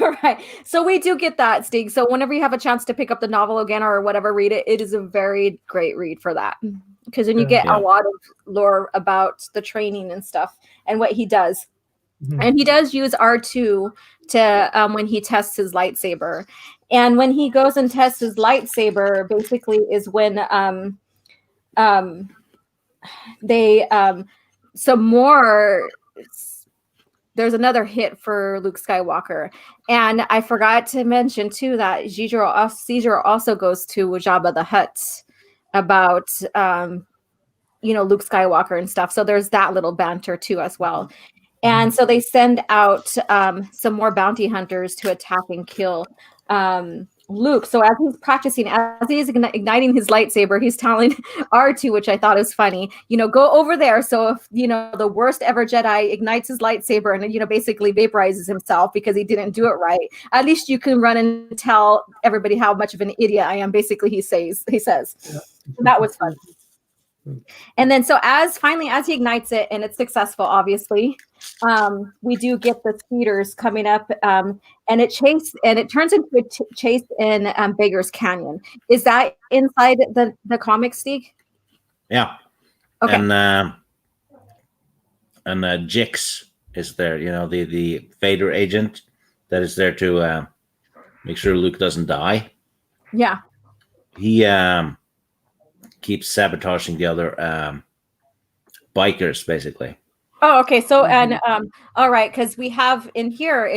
All right. So we do get that, Stig. So whenever you have a chance to pick up the novel again or whatever, read it. It is a very great read for that. Because then you get a lot of lore about the training and stuff and what he does. Mm-hmm. And he does use R2 to when he tests his lightsaber. And when he goes and tests his lightsaber, basically is when there's another hit for Luke Skywalker. And I forgot to mention too that Caesar also goes to Jabba the Hutt about Luke Skywalker and stuff. So there's that little banter too as well. And so they send out some more bounty hunters to attack and kill Luke. So as he's practicing, as he's igniting his lightsaber, he's telling R2, which I thought was funny, go over there. So if, the worst ever Jedi ignites his lightsaber and, basically vaporizes himself because he didn't do it right, at least you can run and tell everybody how much of an idiot I am. Basically, he says. Yeah. That was fun. And then so as he ignites it and it's successful, obviously, we do get the speeders coming up and it turns into a chase in Beggar's Canyon. Is that inside the comic, Stig? Yeah. Okay. And Jix is there, the Vader agent that is there to make sure Luke doesn't die. Yeah. He keeps sabotaging the other bikers, basically. Oh, okay. So, and all right, because we have in here,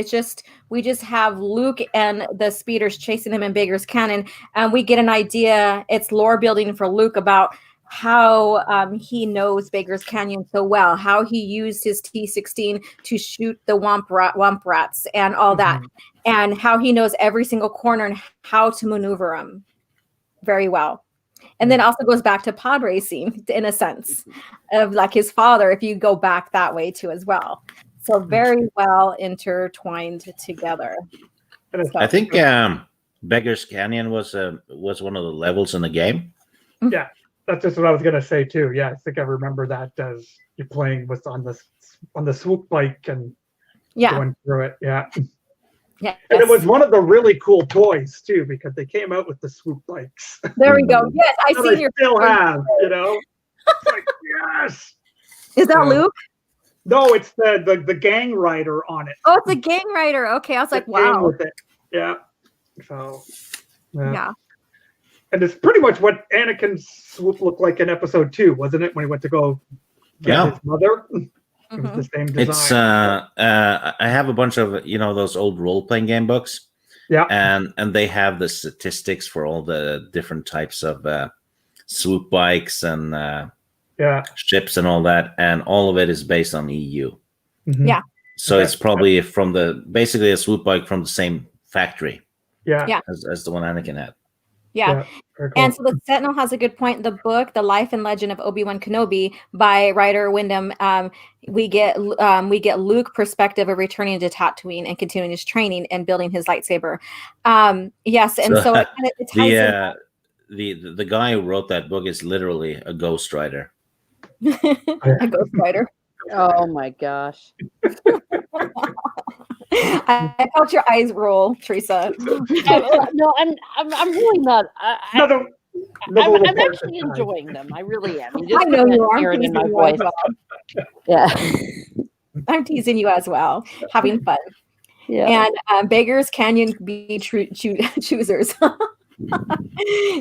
we just have Luke and the speeders chasing him in Baker's Canyon, and we get an idea. It's lore building for Luke about how he knows Baker's Canyon so well, how he used his T-16 to shoot the womp rats and all that, and how he knows every single corner and how to maneuver them very well. And then also goes back to pod racing in a sense of like his father, if you go back that way too as well. So very well intertwined together. I think Beggar's Canyon was one of the levels in the game. Yeah, that's just what I was gonna say too. Yeah, I think I remember that as you're playing with on the swoop bike and going through it. Yeah. Yeah, and it was one of the really cool toys too, because they came out with the swoop bikes. There we go. Yes, I see your. Still have, It's like, yes. Is that Luke? No, it's the gang rider on it. Oh, it's the gang rider. Okay, I was like, wow. With it. Yeah. So. Yeah. And it's pretty much what Anakin's swoop looked like in episode 2, wasn't it? When he went to go get his mother. It was the same design. It's I have a bunch of those old role-playing game books. Yeah. And they have the statistics for all the different types of swoop bikes and ships and all that, and all of it is based on EU. Yeah. So it's probably basically a swoop bike from the same factory. Yeah. As the one Anakin had. Yeah. Cool. And so the Sentinel has a good point. The book, The Life and Legend of Obi-Wan Kenobi by Ryder Wyndham, we get Luke perspective of returning to Tatooine and continuing his training and building his lightsaber. Yes, and so it ties the guy who wrote that book is literally a Ghost Rider. A Ghost Rider. Oh my gosh. I felt your eyes roll, Teresa. No, I'm really not. I'm actually enjoying them. I really am. I know you are. Hearing in my voice. Yeah. I'm teasing you as well, having fun. Yeah. And Beggars Canyon be choosers.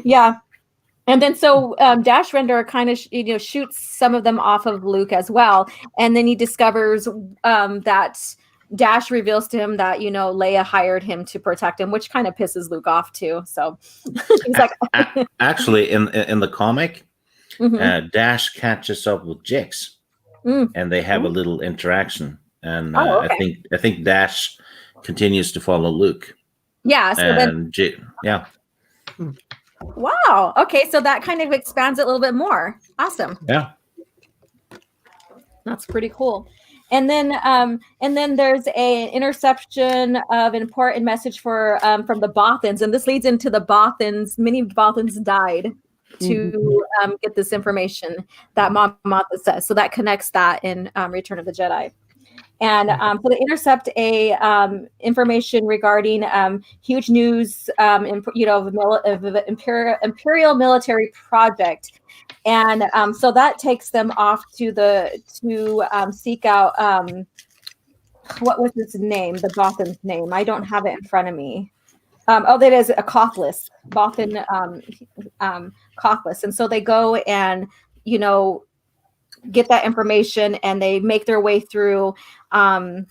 Yeah. And then so Dash Render kind of shoots some of them off of Luke as well, and then he discovers that Dash reveals to him that Leia hired him to protect him, which kind of pisses Luke off too. So he's like, actually, in the comic, Dash catches up with Jix, and they have a little interaction, and okay. I think Dash continues to follow Luke. Yeah. So yeah. Wow. Okay, so that kind of expands it a little bit more. Awesome. Yeah. That's pretty cool. And then there's an interception of an important message for from the Bothans, and this leads into the Bothans. Many Bothans died to get this information that Mon Mothma says. So that connects that in Return of the Jedi. And so they intercept a information regarding huge news, of the imperial military project, and so that takes them off to seek out what was his name, the Bothan's name. I don't have it in front of me. That is a Cothless, Bothan Cothless, and so they go and get that information, and they make their way through and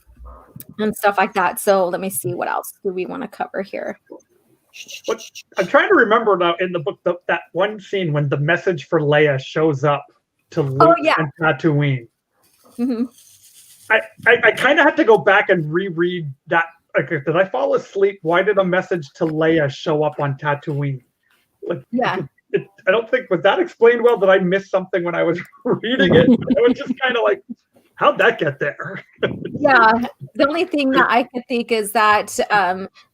stuff like that. So let me see, what else do we want to cover here? I'm trying to remember now in the book that one scene when the message for Leia shows up to Luke and Tatooine. I kind of had to go back and reread that. Okay, did I fall asleep? Why did a message to Leia show up on Tatooine? I don't think, was that explained well? Did I miss something when I was reading it? I was just kind of like, how'd that get there? Yeah, the only thing that I could think is that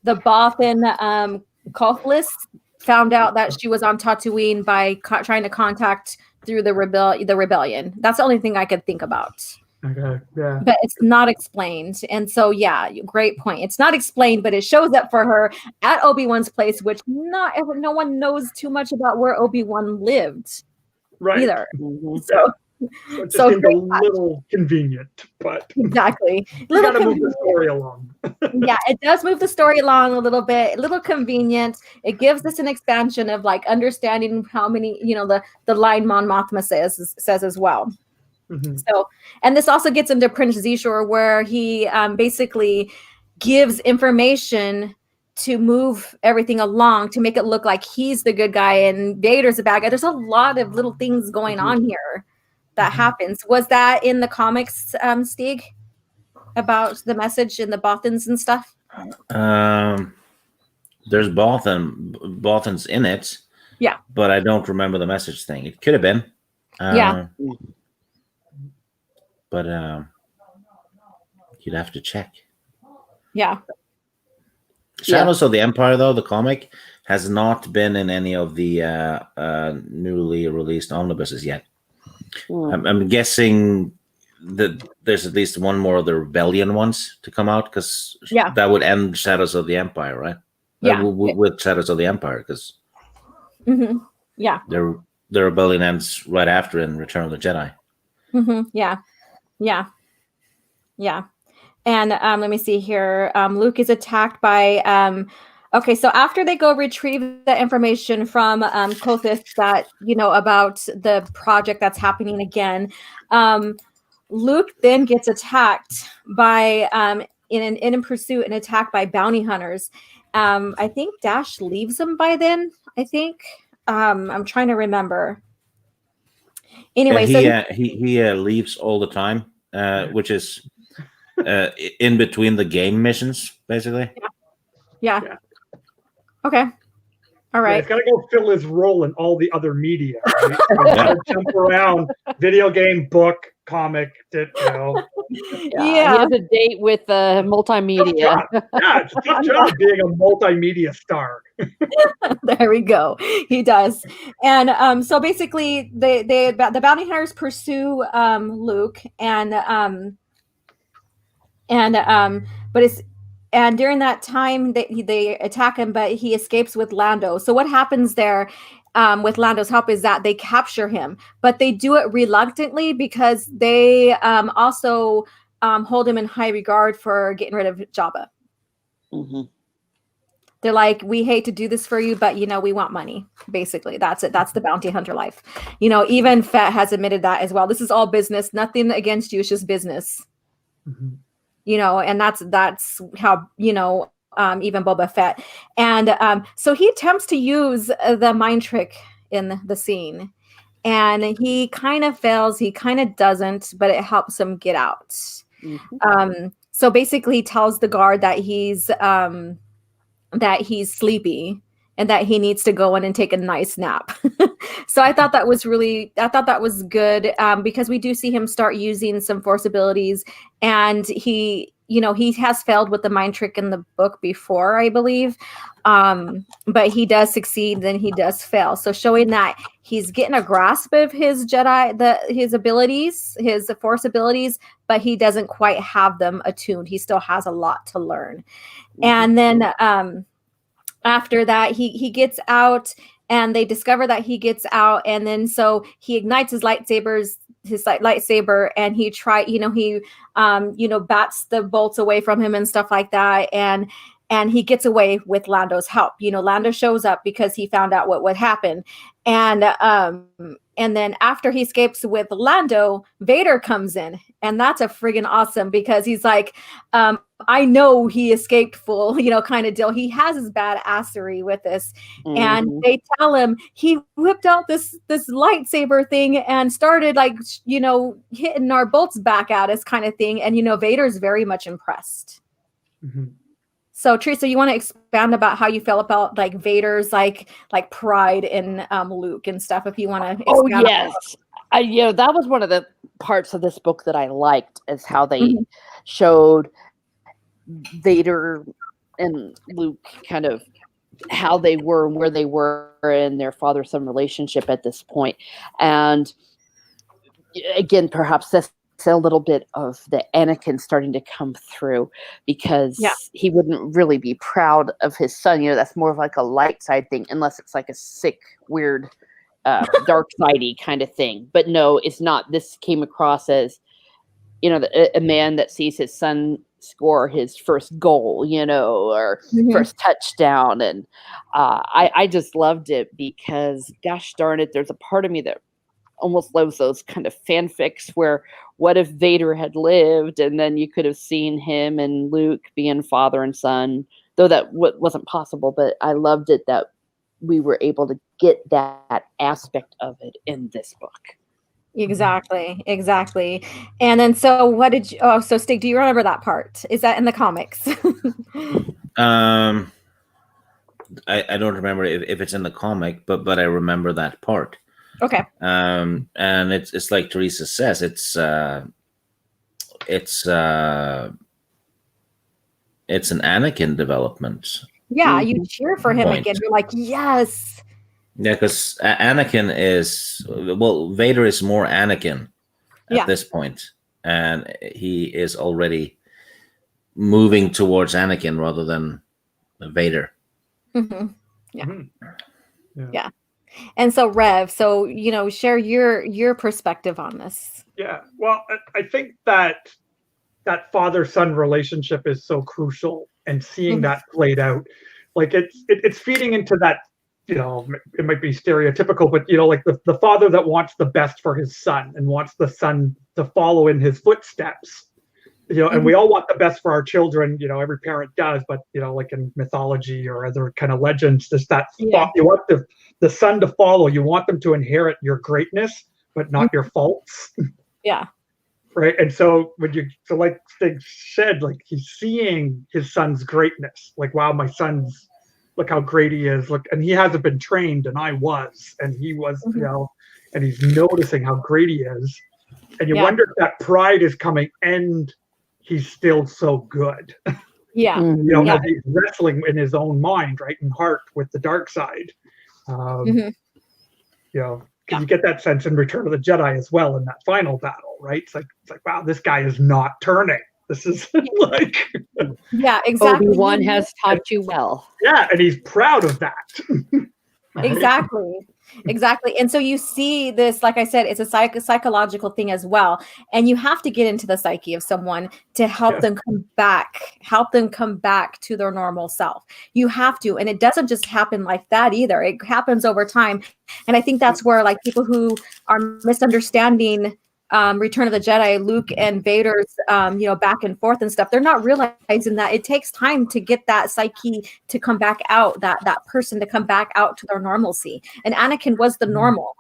the Bothan Cothless found out that she was on Tatooine by trying to contact through the rebellion. That's the only thing I could think about. Okay, yeah. But it's not explained. And so, yeah, great point. It's not explained, but it shows up for her at Obi-Wan's place, which no one knows too much about where Obi-Wan lived either. So it seems a little convenient, but exactly. You gotta move the story along. Yeah, it does move the story along a little bit, a little convenient. It gives us an expansion of like understanding how many, the line Mon Mothma says as well. So, and this also gets into Prince Zishor, where he basically gives information to move everything along to make it look like he's the good guy and Vader's the bad guy. There's a lot of little things going on here that happens. Was that in the comics, Stig, about the message and the Bothans and stuff? There's Bothans in it. Yeah. But I don't remember the message thing. It could have been. Yeah. But you'd have to check. Yeah. Shadows of the Empire, though, the comic, has not been in any of the newly released omnibuses yet. I'm guessing that there's at least one more of the Rebellion ones to come out, because that would end Shadows of the Empire, right? Yeah. With Shadows of the Empire, because yeah, the Rebellion ends right after in Return of the Jedi. Yeah. And let me see here. Luke is attacked by. Okay, so after they go retrieve the information from Kothis that about the project that's happening again, Luke then gets attacked by in pursuit and attacked by bounty hunters. I think Dash leaves him by then. I think I'm trying to remember. Anyway, he leaves all the time, which is in between the game missions, basically. Yeah. Okay. All right. He's got to go fill his role in all the other media. Right? He's got to jump around, video game, book, comic. He has a date with multimedia. It's a tough job being a multimedia star. There we go. He does. And so basically, the bounty hunters pursue Luke, and during that time they attack him, but he escapes with Lando. So what happens there with Lando's help is that they capture him, but they do it reluctantly because they also hold him in high regard for getting rid of Jabba. They're like, we hate to do this for you, but we want money. Basically, that's it. That's the bounty hunter life. Even Fett has admitted that as well. This is all business. Nothing against you. It's just business. And that's how even Boba Fett. And so he attempts to use the mind trick in the scene, and he kind of fails. He kind of doesn't, but it helps him get out. So basically, he tells the guard that he's sleepy and that he needs to go in and take a nice nap. So I thought that was good, because we do see him start using some Force abilities, and he has failed with the mind trick in the book before, I believe. But he does succeed, then he does fail. So showing that he's getting a grasp of his his abilities, his Force abilities, but he doesn't quite have them attuned. He still has a lot to learn. And then after that, he gets out, and they discover that he gets out, and then so he ignites his lightsaber, and he bats the bolts away from him and stuff like that, and he gets away with Lando's help. Lando shows up because he found out what would happen, and then after he escapes with Lando, Vader comes in, and that's a friggin' awesome, because he's like, I know he escaped full, kind of deal. He has his badassery with this, and they tell him he whipped out this lightsaber thing and started hitting our bolts back at us, kind of thing. And Vader's very much impressed. So Teresa, you want to expand about how you felt about Vader's pride in Luke and stuff, if you want to. Oh yes, that was one of the parts of this book that I liked, is how they showed Vader and Luke, kind of how they were and where they were in their father-son relationship at this point. And again, perhaps that's a little bit of the Anakin starting to come through, because he wouldn't really be proud of his son. That's more of like a light side thing, unless it's like a sick, weird, dark sidey kind of thing. But no, it's not. This came across as, a man that sees his son score his first goal, or first touchdown. And I just loved it, because gosh darn it, there's a part of me that almost loves those kind of fanfics where what if Vader had lived, and then you could have seen him and Luke being father and son, though that wasn't possible. But I loved it that we were able to get that aspect of it in this book. Exactly. And then, so what did you? Oh, so Stig, do you remember that part? Is that in the comics? I don't remember if it's in the comic, but I remember that part. Okay. And it's like Teresa says, it's an Anakin development. Yeah, you cheer for him Point. again. You're like, yes. Yeah, because Anakin is, well, Vader is more Anakin at this point, and he is already moving towards Anakin rather than Vader. Mm-hmm. Yeah. Mm-hmm. Yeah. And so, Rev, so, share your perspective on this. Yeah. Well, I think that father-son relationship is so crucial, and seeing that played out, like it's feeding into that, it might be stereotypical, but like the father that wants the best for his son and wants the son to follow in his footsteps. And we all want the best for our children, every parent does, but like in mythology or other kind of legends, there's that thought, you want the son to follow, you want them to inherit your greatness, but not your faults. Yeah. Right. And so like Stig said, like he's seeing his son's greatness, like, wow, my son's, look how great he is. Look, and he hasn't been trained, and I was, and he was, and he's noticing how great he is. And you wonder if that pride is coming, and he's still so good. Yeah. As he's wrestling in his own mind, right, and heart with the dark side. Because you get that sense in Return of the Jedi as well in that final battle, right? It's like, wow, this guy is not turning. This is like, yeah, exactly. Obi-Wan has taught you well. Yeah, and he's proud of that. Exactly. And so you see this, like I said, it's a psychological thing as well. And you have to get into the psyche of someone to help them come back to their normal self. You have to. And it doesn't just happen like that either. It happens over time. And I think that's where, like, people who are misunderstanding Return of the Jedi, Luke and Vader's, back and forth and stuff, they're not realizing that it takes time to get that psyche to come back out, that person to come back out to their normalcy. And Anakin was the normal,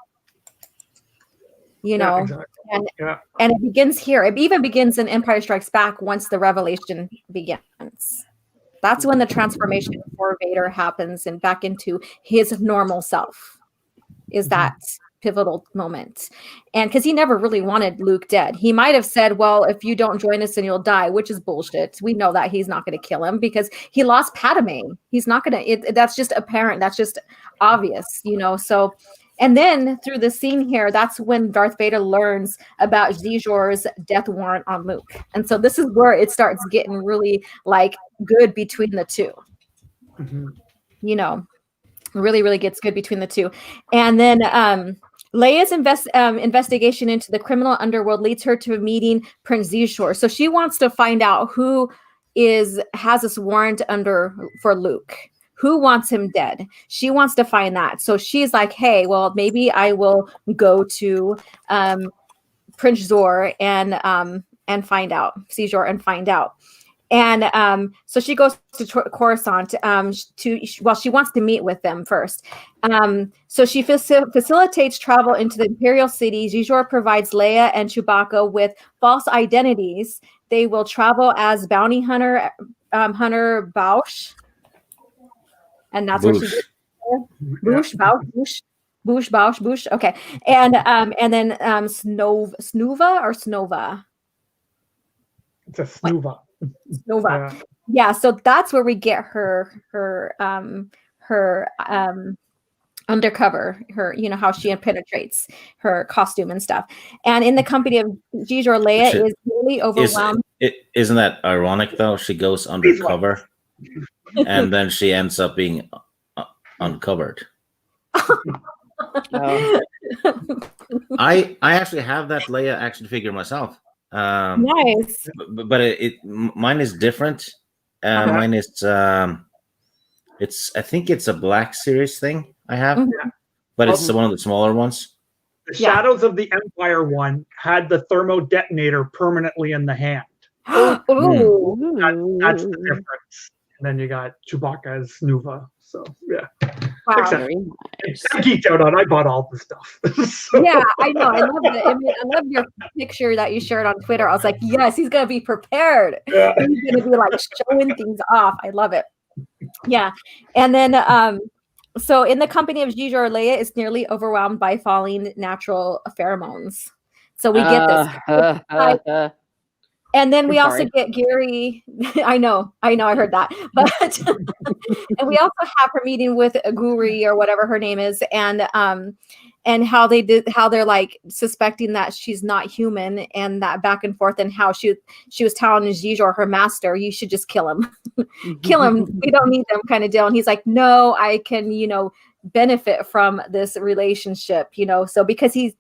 Exactly. And it begins here. It even begins in Empire Strikes Back once the revelation begins. That's when the transformation for Vader happens and back into his normal self. Is that pivotal moment. And because he never really wanted Luke dead. He might have said, well, if you don't join us, then you'll die, which is bullshit. We know that he's not going to kill him because he lost Padme. He's not going to, that's just apparent. That's just obvious, so. And then through the scene here, that's when Darth Vader learns about Xijor's death warrant on Luke. And so this is where it starts getting really like good between the two. Really, really gets good between the two. And then Leia's investigation into the criminal underworld leads her to meeting Prince Xijor. So she wants to find out who has this warrant for Luke. Who wants him dead? She wants to find that. So she's like, hey, well, maybe I will go to Prince Zor and find out, Xijor, and find out. And so she goes to Coruscant she wants to meet with them first. So she facilitates travel into the Imperial city. Xijor provides Leia and Chewbacca with false identities. They will travel as bounty hunter Bausch. And that's where she gets Bausch. Okay. And then Snova. It's a Snuva. Nova. Yeah, so that's where we get her undercover, her, how she penetrates her costume and stuff. And in the company of Xijor, Leia is really overwhelmed. Isn't that ironic though? She goes undercover and then she ends up being uncovered. I actually have that Leia action figure myself. Nice, but mine is different. Mine is I think it's a Black Series thing I have, but it's one of the smaller ones. The Shadows of the Empire one had the thermo detonator permanently in the hand. Ooh. That's the difference. And then you got Chewbacca's Nuva. So yeah. Wow. Except- Very nice. I geeked out on. I bought all the stuff. So- Yeah, I know. I love the image. I love your picture that you shared on Twitter. I was like, yes, he's gonna be prepared. Yeah. He's gonna be like showing things off. I love it. Yeah, and then so in the company of Xijor, Leia is nearly overwhelmed by falling natural pheromones. So we get this. And then we also get Gary. I know, I heard that. But and we also have her meeting with Guri or whatever her name is, and how they're like suspecting that she's not human, and that back and forth, and how she was telling Xijor, her master, you should just kill him. Kill him. We don't need them kind of deal. And he's like, no, I can, benefit from this relationship, so because he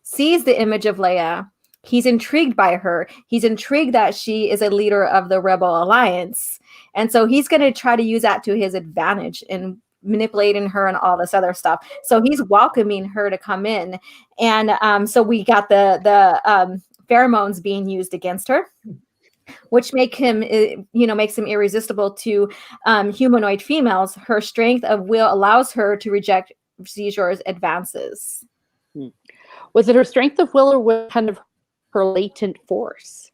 sees the image of Leia. He's intrigued by her. He's intrigued that she is a leader of the Rebel Alliance. And so he's going to try to use that to his advantage in manipulating her and all this other stuff. So he's welcoming her to come in. And so we got the pheromones being used against her, which makes him irresistible to humanoid females. Her strength of will allows her to reject Xijor's advances. Was it her strength of will, or what kind of her latent force?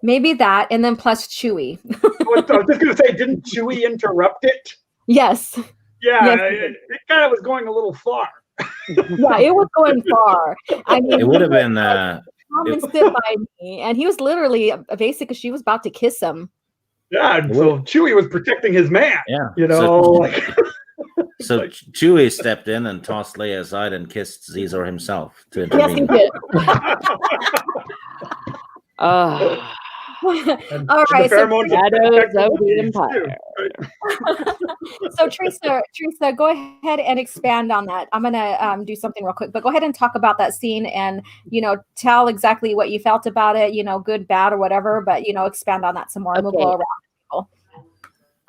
Maybe that, and then plus Chewie. I was just going to say, didn't Chewie interrupt it? Yes. Yeah, Yes. it kind of was going a little far. Yeah, it was going far. I mean, It would have been. come and sit by me, and he was literally basically she was about to kiss him. Yeah, and so Chewie was protecting his man. Yeah. So Chewie stepped in and tossed Leia aside and kissed Xizor himself to Yes, he intervene. did. All right, so Shadows of the Empire. So Teresa, go ahead and expand on that. I'm gonna do something real quick, but go ahead and talk about that scene and tell exactly what you felt about it. Good, bad, or whatever. But expand on that some more, and we'll go around.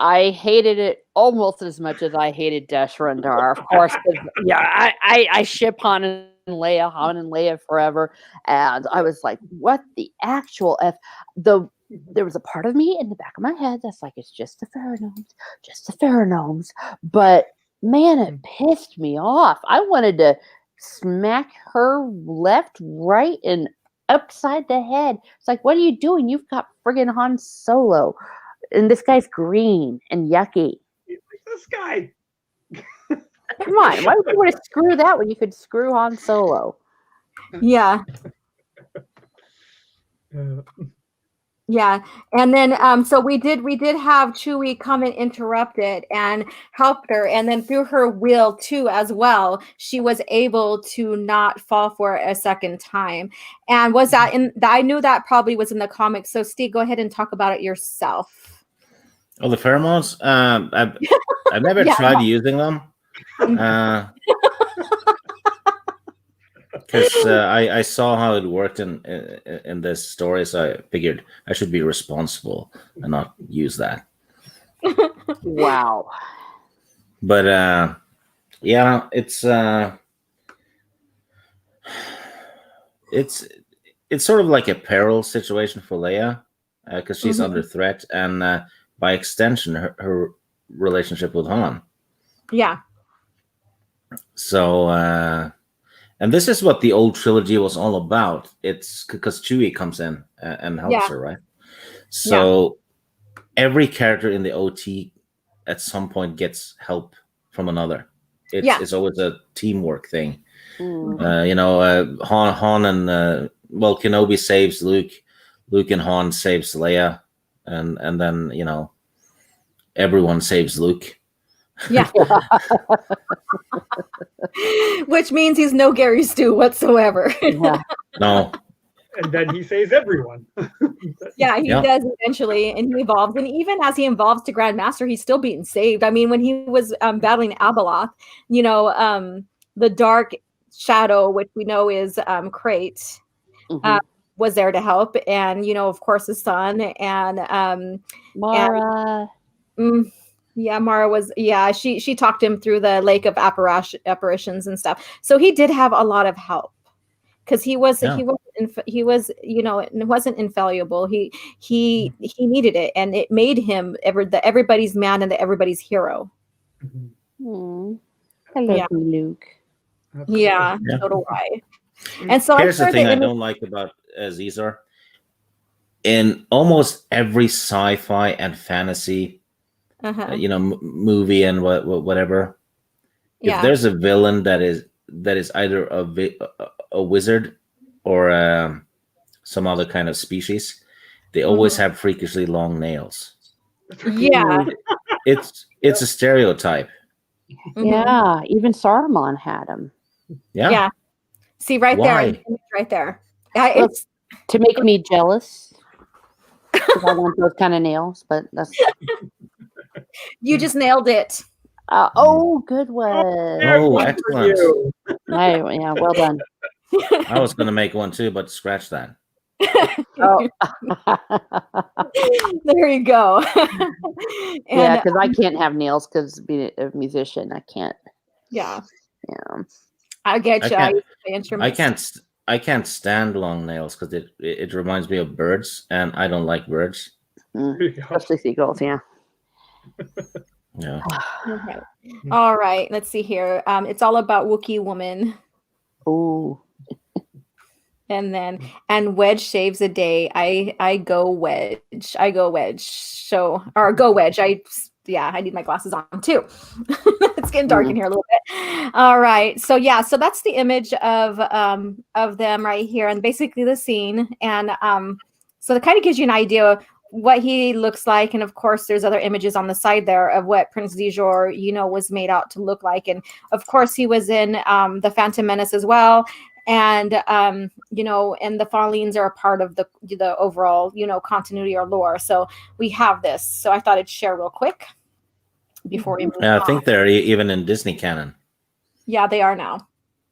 I hated it almost as much as I hated Dash Rendar, of course. Yeah, I ship Han and Leia forever, and I was like, "What the actual f?" There was a part of me in the back of my head that's like, "It's just the pheromones," But man, it pissed me off. I wanted to smack her left, right, and upside the head. It's like, what are you doing? You've got friggin' Han Solo. And this guy's green and yucky. This guy. Come on. Why would you want to screw that when you could screw Han Solo? Yeah. Yeah. And then so we did have Chewie come and interrupt it and helped her. And then through her will too as well, she was able to not fall for it a second time. And was that I knew that probably was in the comics. So Stig, go ahead and talk about it yourself. Oh, the pheromones? I've never tried using them. Because I saw how it worked in this story, so I figured I should be responsible and not use that. Wow. But yeah, it's sort of like a peril situation for Leia, because she's under threat, and by extension, her relationship with Han. Yeah. So, and this is what the old trilogy was all about. It's because Chewie comes in and helps her, right? So every character in the OT at some point gets help from another. It's always a teamwork thing. Han and Kenobi saves Luke. Luke and Han saves Leia, and then everyone saves Luke. Yeah. Which means he's no Gary Stu whatsoever. Yeah. No. And then he saves everyone. Yeah, he does eventually, and he evolves. And even as he evolves to Grandmaster, he's still being saved. I mean, when he was battling Abeloth, the Dark Shadow, which we know is Crate, was there to help. And, of course, his son and Mara. Yeah, Mara was. Yeah, she talked him through the lake of apparitions and stuff. So he did have a lot of help because he was it wasn't infallible. He needed it, and it made him everybody's man and the everybody's hero. Mm. I love Yeah. you, Luke. Yeah, Yeah. so do I. And so Here's the heard thing I image- don't like about Caesar. In almost every sci-fi and fantasy, Uh-huh. movie and whatever, Yeah. if there's a villain that is either a wizard or some other kind of species, they always have freakishly long nails. Yeah. It's a stereotype. Mhm. Yeah, even Saruman had them Yeah. Yeah. See right Why? there, right there. Well, It's to make me jealous. 'Cause I want those kind of nails, but that's you just nailed it. good one. Oh, excellent. Yeah, well done. I was going to make one too, but scratch that. Oh. There you go. Yeah, And because I can't have nails because being a musician, I can't. yeah, Yeah. I get you. I I can't- used to play instruments. I can't stand long nails because it reminds me of birds, and I don't like birds. Especially seagulls, yeah. Yeah. Okay. All right. Let's see here. It's all about Wookiee woman. Ooh. And Wedge shaves a day. I go Wedge. I go Wedge. So or go Wedge. I need my glasses on too. It's getting dark in here a little bit. All right. So so that's the image of them right here, and basically the scene. And so it kind of gives you an idea of what he looks like. And of course, there's other images on the side there of what Prince Dijor, was made out to look like. And of course, he was in the Phantom Menace as well. And and the Fallings are a part of the overall continuity or lore. So we have this. So I thought I'd share real quick before we move on. I think they're even in Disney canon. Yeah, they are now.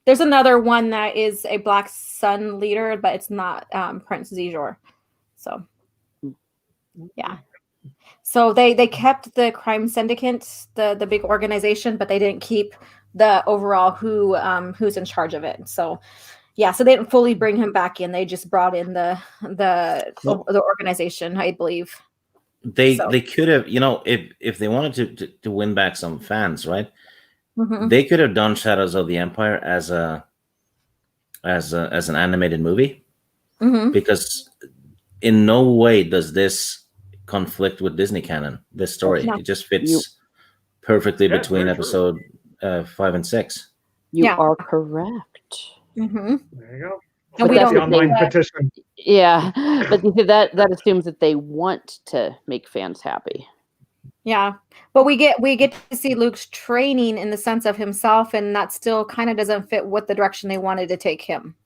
There's another one that is a Black Sun leader, but it's not Prince Dijor. So yeah. So they kept the crime syndicate, the big organization, but they didn't keep the overall who's in charge of it. So so they didn't fully bring him back in. They just brought in the organization, I believe. They could have, if they wanted to win back some fans, right? Mhm. They could have done Shadows of the Empire as an animated movie, Mhm. because in no way does this conflict with Disney canon. This story, No. it just fits perfectly Yeah, between very true. episode 5 and 6. You Yeah. are correct. Mhm. There you go. And we That's don't the online think that- petition. Yeah, but you see that assumes that they want to make fans happy. Yeah, but we get to see Luke's training in the sense of himself, and that still kind of doesn't fit what the direction they wanted to take him,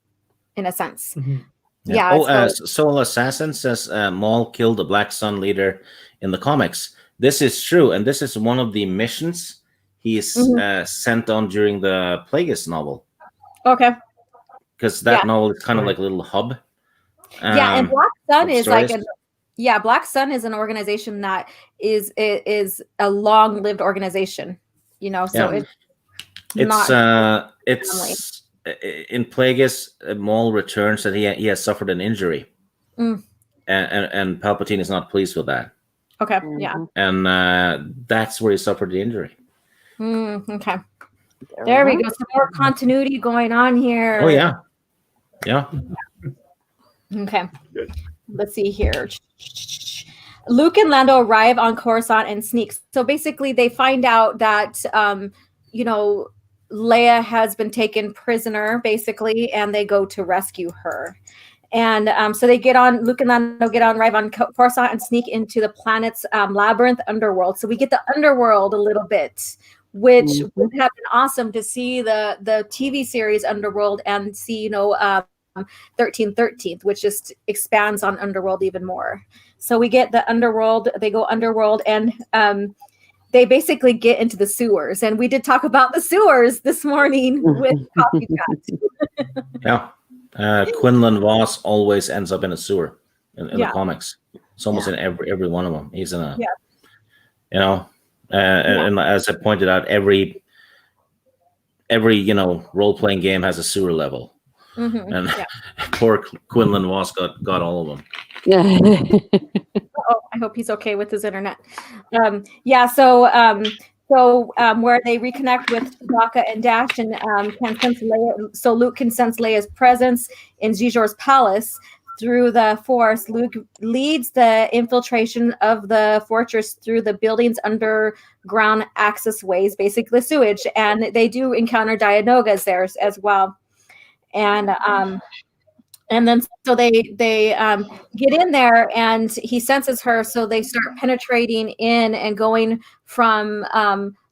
in a sense. Mhm. Yeah. Oh, so- Soul Assassin says Maul killed the Black Sun leader in the comics. This is true, and this is one of the missions he is sent on during the Plagueis novel, Okay. because that Yeah. novel is kind of like a little hub. Yeah, and Black Sun of is like stories. Black Sun is an organization that is a long-lived organization. So Yeah. it's it's in Plagueis, Maul returns that he has suffered an injury, Mm. and Palpatine is not pleased with that, okay. Yeah. Mhm. and that's where he suffered the injury. Okay. There we go. Some more continuity going on here. Oh yeah. Okay. Let's see here. Luke and Lando arrive on Coruscant and sneak. So basically, they find out that Leia has been taken prisoner, basically, and they go to rescue her. And so they Luke and Lando arrive on Coruscant and sneak into the planet's labyrinth underworld. So we get the underworld a little bit, which would have been awesome to see the TV series Underworld and see 1313th, which just expands on Underworld even more. So we get the Underworld. They go Underworld, and they basically get into the sewers. And we did talk about the sewers this morning with Coffee Chat. Yeah. Quinlan Voss always ends up in a sewer in the Yeah. comics. It's almost in every one of them. He's in a And as I pointed out, every role-playing game has a sewer level, and poor Quinlan Voss got all of them. Oh, I hope he's okay with his internet. So where they reconnect with Chewbacca and Dash, and can sense Leia, so Luke can sense Leia's presence in Xijor's palace through the Force. Luke leads the infiltration of the fortress through the building's underground access ways, basically sewage, and they do encounter Dianogas there as well, and then so they get in there, and he senses her, so they start penetrating in and going from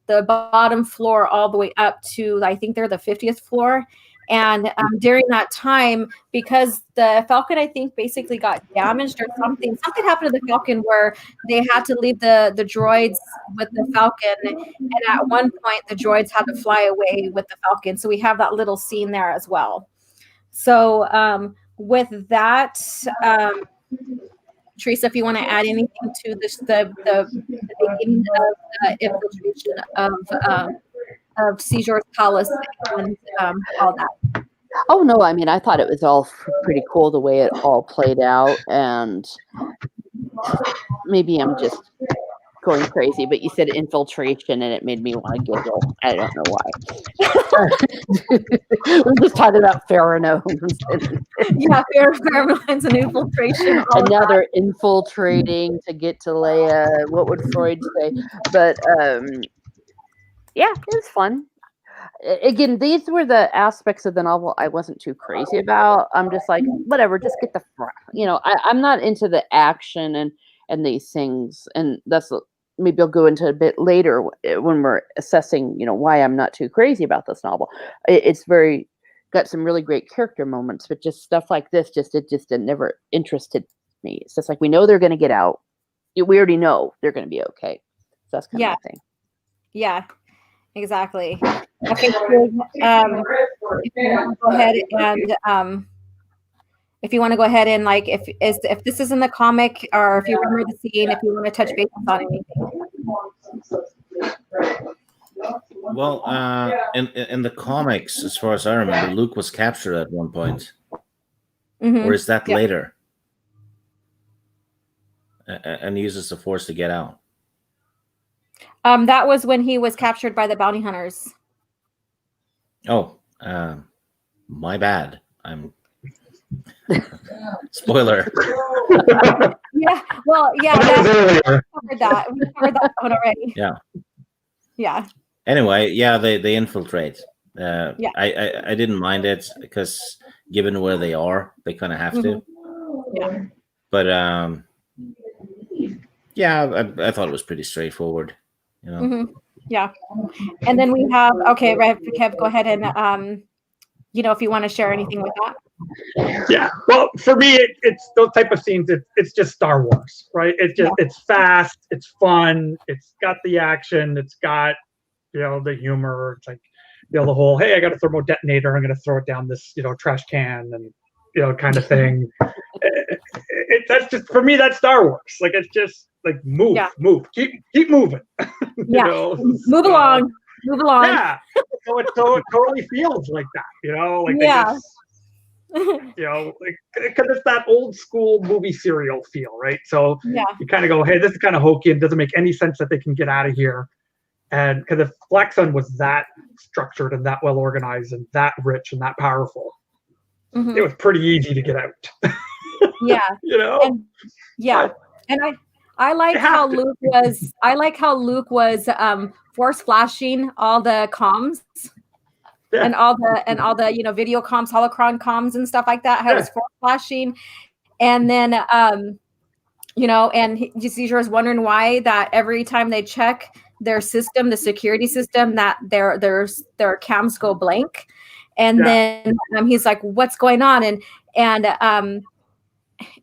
the bottom floor all the way up to, I think they're the 50th floor. And during that time, because the Falcon, I think, basically got damaged or something happened to the Falcon where they had to leave the droids with the Falcon. And at one point, the droids had to fly away with the Falcon. So we have that little scene there as well. So with that, Teresa, if you want to add anything to this, the beginning of the infiltration of Xijor's palace and all that. Oh no, I mean, I thought it was all pretty cool the way it all played out, and maybe I'm just going crazy, but you said infiltration and it made me want to giggle. I don't know why. We're just talking about pheromones. Yeah, pheromones and infiltration. Another infiltrating to get to Leia. What would Freud say? But yeah, it was fun. Again, these were the aspects of the novel I wasn't too crazy about. I'm just like, whatever, just get the, I'm not into the action and these things, and that's maybe I'll go into a bit later when we're assessing, why I'm not too crazy about this novel. It's got some really great character moments, but just stuff like this, it never interested me. It's just like, we know they're going to get out. We already know they're going to be okay. So that's kind of my thing. Yeah, exactly. Okay, so, if you want to go ahead and if you want to go ahead and if this is in the comic, or if you remember the scene, if you want to touch base on anything. Well, in the comics, as far as I remember, Luke was captured at one point, or is that later? And uses the Force to get out. That was when he was captured by the bounty hunters. Oh, my bad. I'm spoiler. Yeah. Well, yeah. We covered that. We covered that one already. Yeah. Yeah. Anyway, yeah, they infiltrate. I didn't mind it because given where they are, they kind of have to. Yeah. But yeah, I thought it was pretty straightforward. Yeah. And then we have RevKev, go ahead and if you want to share anything with that. Yeah, well, for me, it's those type of scenes. It's just Star Wars, right? It's fast, it's fun, it's got the action, it's got the humor. It's like the whole, hey, I got a thermo detonator, I'm going to throw it down this trash can, and kind of thing. That's just, for me, that's Star Wars. Like, it's just like move, keep moving. Move along. Yeah, so it totally feels like that. Because it's that old school movie serial feel, right? So you kind of go, hey, this is kind of hokey and doesn't make any sense that they can get out of here. And because if Black Sun was that structured and that well organized and that rich and that powerful, it was pretty easy to get out. And I like how Luke was. I like how Luke was force flashing all the comms. And all the video comms, holocron comms and stuff like that. How it was force flashing, and then and Xijor is wondering why that every time they check their system, the security system, that their cams go blank, and then he's like, "What's going on?" And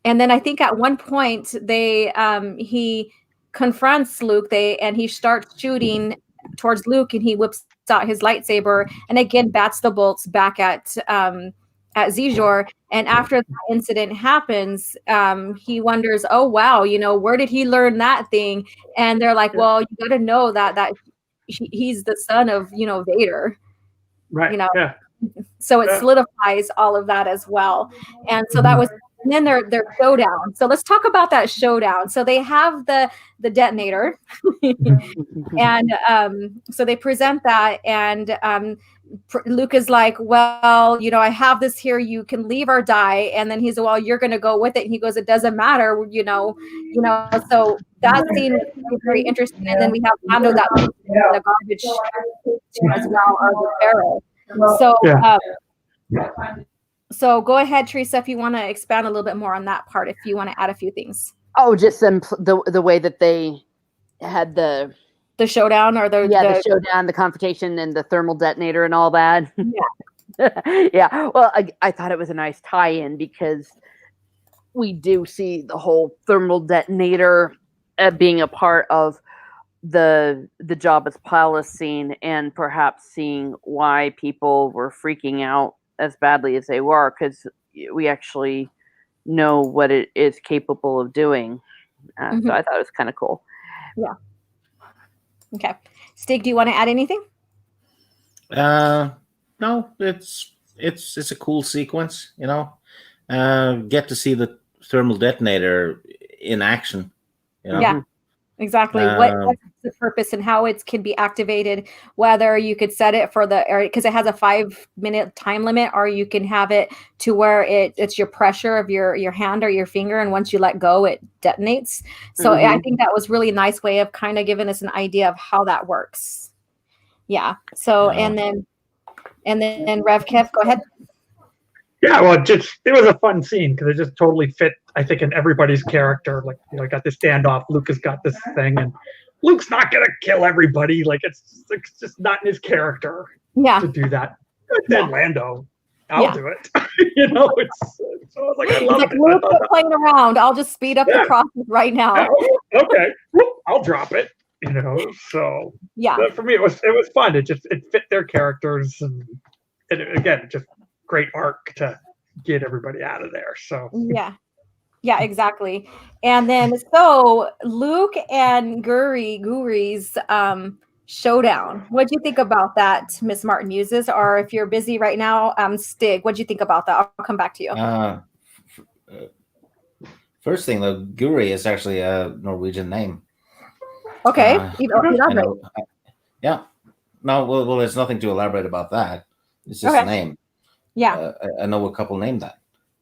then I think at one point he confronts Luke. And he starts shooting towards Luke, and he whips out his lightsaber and again bats the bolts back at at Zijor, and after that incident happens, he wonders, oh wow, where did he learn that thing? And they're like, well, you got to know that he's the son of Vader, Right. Yeah. so it solidifies all of that as well. And so that was, and then their showdown. So let's talk about that showdown. So they have the detonator, and so they present that, and Luke is like, well, I have this here. You can leave or die. And then he's, well, you're going to go with it. And he goes, it doesn't matter, So that scene was very, very interesting. And then we have Lando that in the garbage as well, or the barrel. So, so go ahead, Teresa, if you want to expand a little bit more on that part, if you want to add a few things. Oh, just the way that they had the showdown, or the showdown, the confrontation, and the thermal detonator and all that. Yeah. Yeah. Well, I thought it was a nice tie-in, because we do see the whole thermal detonator being a part of the Jabba's palace scene, and perhaps seeing why people were freaking out as badly as they were, because we actually know what it is capable of doing. So I thought it was kind of cool. Yeah. Okay. Stig, do you want to add anything? No, it's a cool sequence, get to see the thermal detonator in action. Yeah, exactly. What's the purpose and how it can be activated, whether you could set it for because it has a 5-minute time limit, or you can have it to where it's your pressure of your hand or your finger, and once you let go, it detonates. So I think that was really a nice way of kind of giving us an idea of how that works. Yeah. So and then RevKev, go ahead. Yeah, well, it was a fun scene, because it just totally fit, I think, in everybody's character. Like, got this standoff. Luke has got this thing, and Luke's not gonna kill everybody. Like, it's just not in his character to do that. And then Lando, I'll do it. So I was like, I love it. Luke, quit playing around. I'll just speed up the process right now. Yeah, okay, I'll drop it. So for me, it was fun. It fit their characters, and again, just great arc to get everybody out of there. So yeah, exactly. And then so Luke and Guri's showdown. What do you think about that, Miss Martin Muses? Or if you're busy right now, Stig, what do you think about that? I'll come back to you. First thing, though, Guri is actually a Norwegian name. Okay, yeah. No, well, there's nothing to elaborate about that. It's just a name. Yeah, I know a couple named that,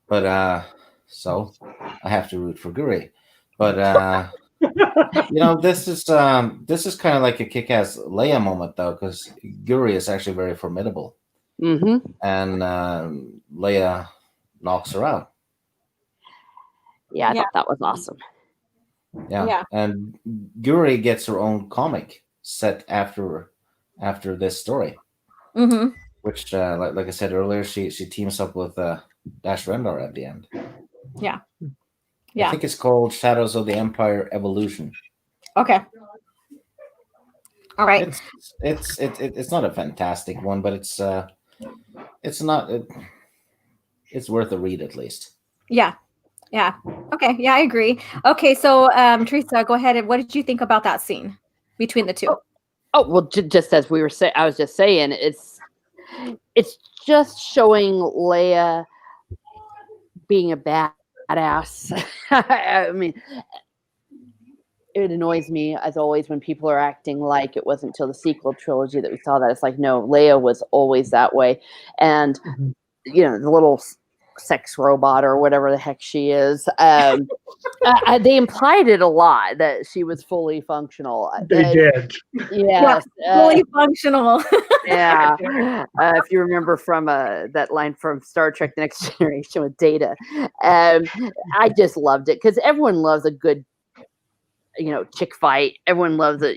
but so I have to root for Guri. But this is kind of like a kick-ass Leia moment, though, because Guri is actually very formidable, and Leia knocks her out. Yeah, I thought that was awesome. Yeah, and Guri gets her own comic set after this story. Which, like I said earlier, she teams up with Dash Rendar at the end. Yeah. I think it's called Shadows of the Empire Evolution. Okay. All right. It's not a fantastic one, but it's worth a read at least. Yeah. Okay. Yeah, I agree. Okay, so Teresa, go ahead. And what did you think about that scene between the two? Oh well, just as we were saying, I was just saying, it's just showing Leia being a badass. I mean, it annoys me as always when people are acting like it wasn't until the sequel trilogy that we saw that. It's like, no, Leia was always that way. And the little sex robot or whatever the heck she is, they implied it a lot that she was fully functional. They did. Yes, fully functional. Yeah. If you remember from that line from Star Trek The Next Generation with Data, I just loved it, because everyone loves a good chick fight. Everyone loves it.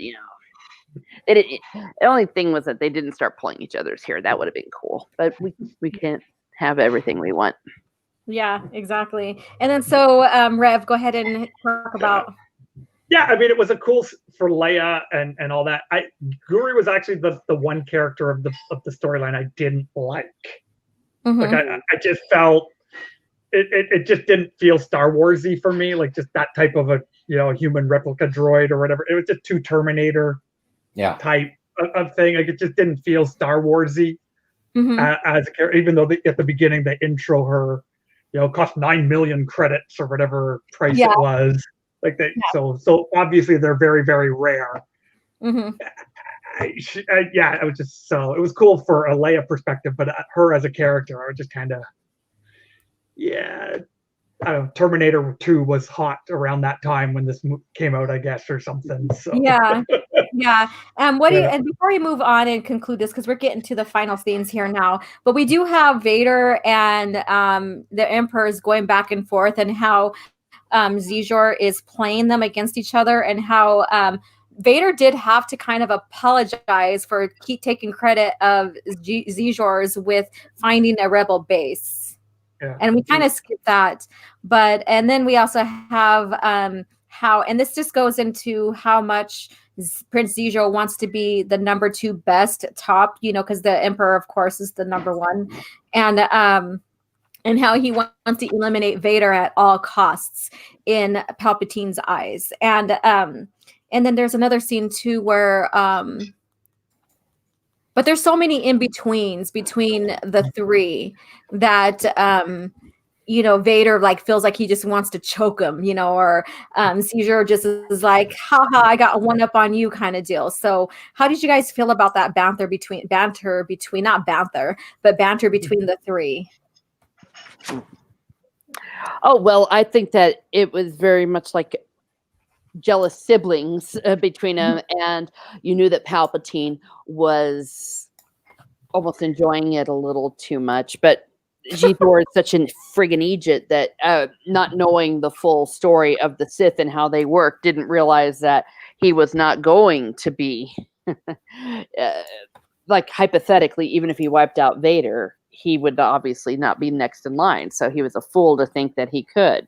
The only thing was that they didn't start pulling each other's hair. That would have been cool, but we can't have everything we want. Yeah, exactly. And then so Rev, go ahead and talk about. Yeah, I mean, it was a cool for Leia and all that. Guri was actually the one character of the storyline I didn't like. Like I just felt it just didn't feel Star Warsy for me, like just that type of a human replica droid or whatever. It was just too Terminator type of thing. Like it just didn't feel Star Warsy as a character, even though at the beginning they intro her, cost 9 million credits or whatever price it was. Like so obviously they're very, very rare. It was just it was cool for a Leia perspective, but her as a character, I was just kind of, I don't know, Terminator 2 was hot around that time when this came out, I guess, or something. So Yeah. What do you, and before we move on and conclude this, because we're getting to the final scenes here now, but we do have Vader and the Emperors going back and forth, and how Zizor is playing them against each other, and how Vader did have to kind of apologize for taking credit of Zizor's with finding a rebel base. And we kind of skipped that, and then we also have how, and this just goes into how much Prince Zizor wants to be the number 2 best top, because the Emperor, of course, is the number 1, and how he wants to eliminate Vader at all costs in Palpatine's eyes, and then there's another scene too where but there's so many in-betweens between the three that, Vader like feels like he just wants to choke him, or Caesar just is like, haha, I got one up on you kind of deal. So how did you guys feel about that banter between the three? Oh, well, I think that it was very much like jealous siblings between them, and you knew that Palpatine was almost enjoying it a little too much, but G4 is such a friggin' Egypt that not knowing the full story of the Sith and how they work, didn't realize that he was not going to be like hypothetically, even if he wiped out Vader, he would obviously not be next in line. So he was a fool to think that he could.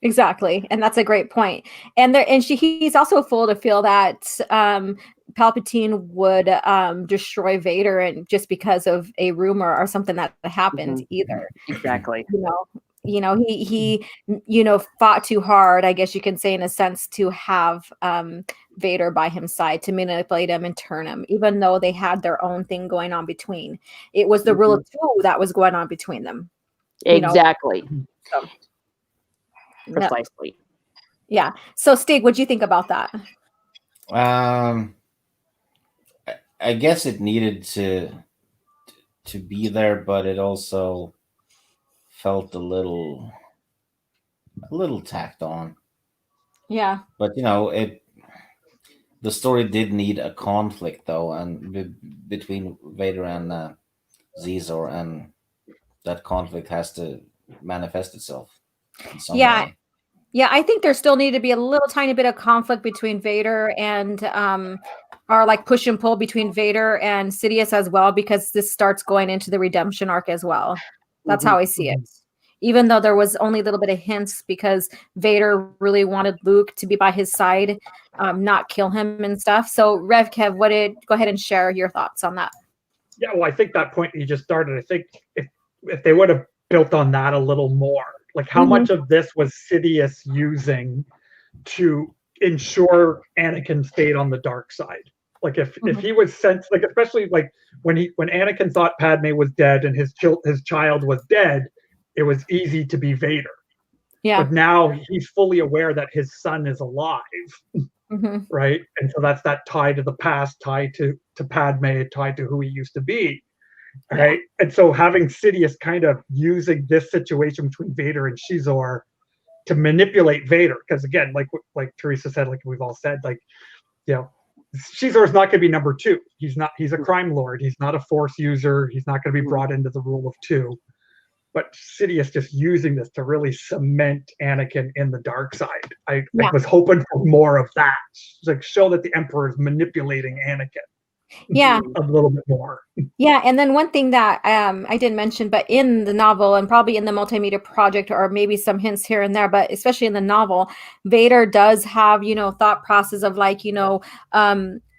Exactly. And that's a great point. And he's also a fool to feel that Palpatine would destroy Vader, and just because of a rumor or something that happened either. Exactly. He fought too hard, I guess you can say, in a sense, to have Vader by his side, to manipulate him and turn him, even though they had their own thing going on between. It was the rule of 2 that was going on between them. Exactly. So. Precisely. Yeah. So Stig, what'd you think about that? I guess it needed to be there, but it also felt a little tacked on. Yeah. But the story did need a conflict though, and between Vader and Zizor, and that conflict has to manifest itself in some way. Yeah, I think there still need to be a little tiny bit of conflict between Vader and or like push and pull between Vader and Sidious as well, because this starts going into the redemption arc as well. That's how I see it. Even though there was only a little bit of hints, because Vader really wanted Luke to be by his side, not kill him and stuff. So RevKev, go ahead and share your thoughts on that. Yeah, well, I think that point you just started, I think if they would have built on that a little more, like how much of this was Sidious using to ensure Anakin stayed on the dark side? Like if he was sent, like especially like when Anakin thought Padme was dead and his child was dead, it was easy to be Vader. Yeah. But now he's fully aware that his son is alive, right? And so that's that tie to the past, tie to Padme, tied to who he used to be. Right. And so having Sidious kind of using this situation between Vader and Shizor to manipulate Vader, because again, like Teresa said, like we've all said, like, Shizor is not going to be number 2. He's a crime lord. He's not a Force user. He's not going to be brought into the rule of 2. But Sidious just using this to really cement Anakin in the dark side. I was hoping for more of that. Like show that the Emperor is manipulating Anakin. Yeah, a little bit more. Yeah, and then one thing that I didn't mention, but in the novel and probably in the multimedia project, or maybe some hints here and there, but especially in the novel, Vader does have thought process of like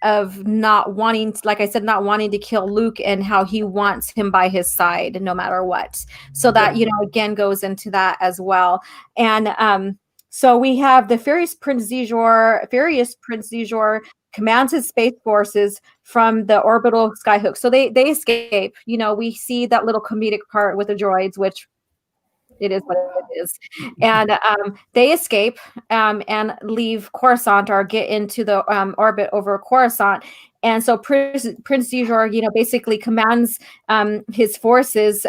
not wanting to, like I said, not wanting to kill Luke, and how he wants him by his side no matter what. So that, again, goes into that as well. And so we have the furious Prince Xizor commands his space forces from the orbital skyhook. So they escape. We see that little comedic part with the droids, which it is what it is. And they escape and leave Coruscant, or get into the orbit over Coruscant. And so Prince Xizor, basically commands his forces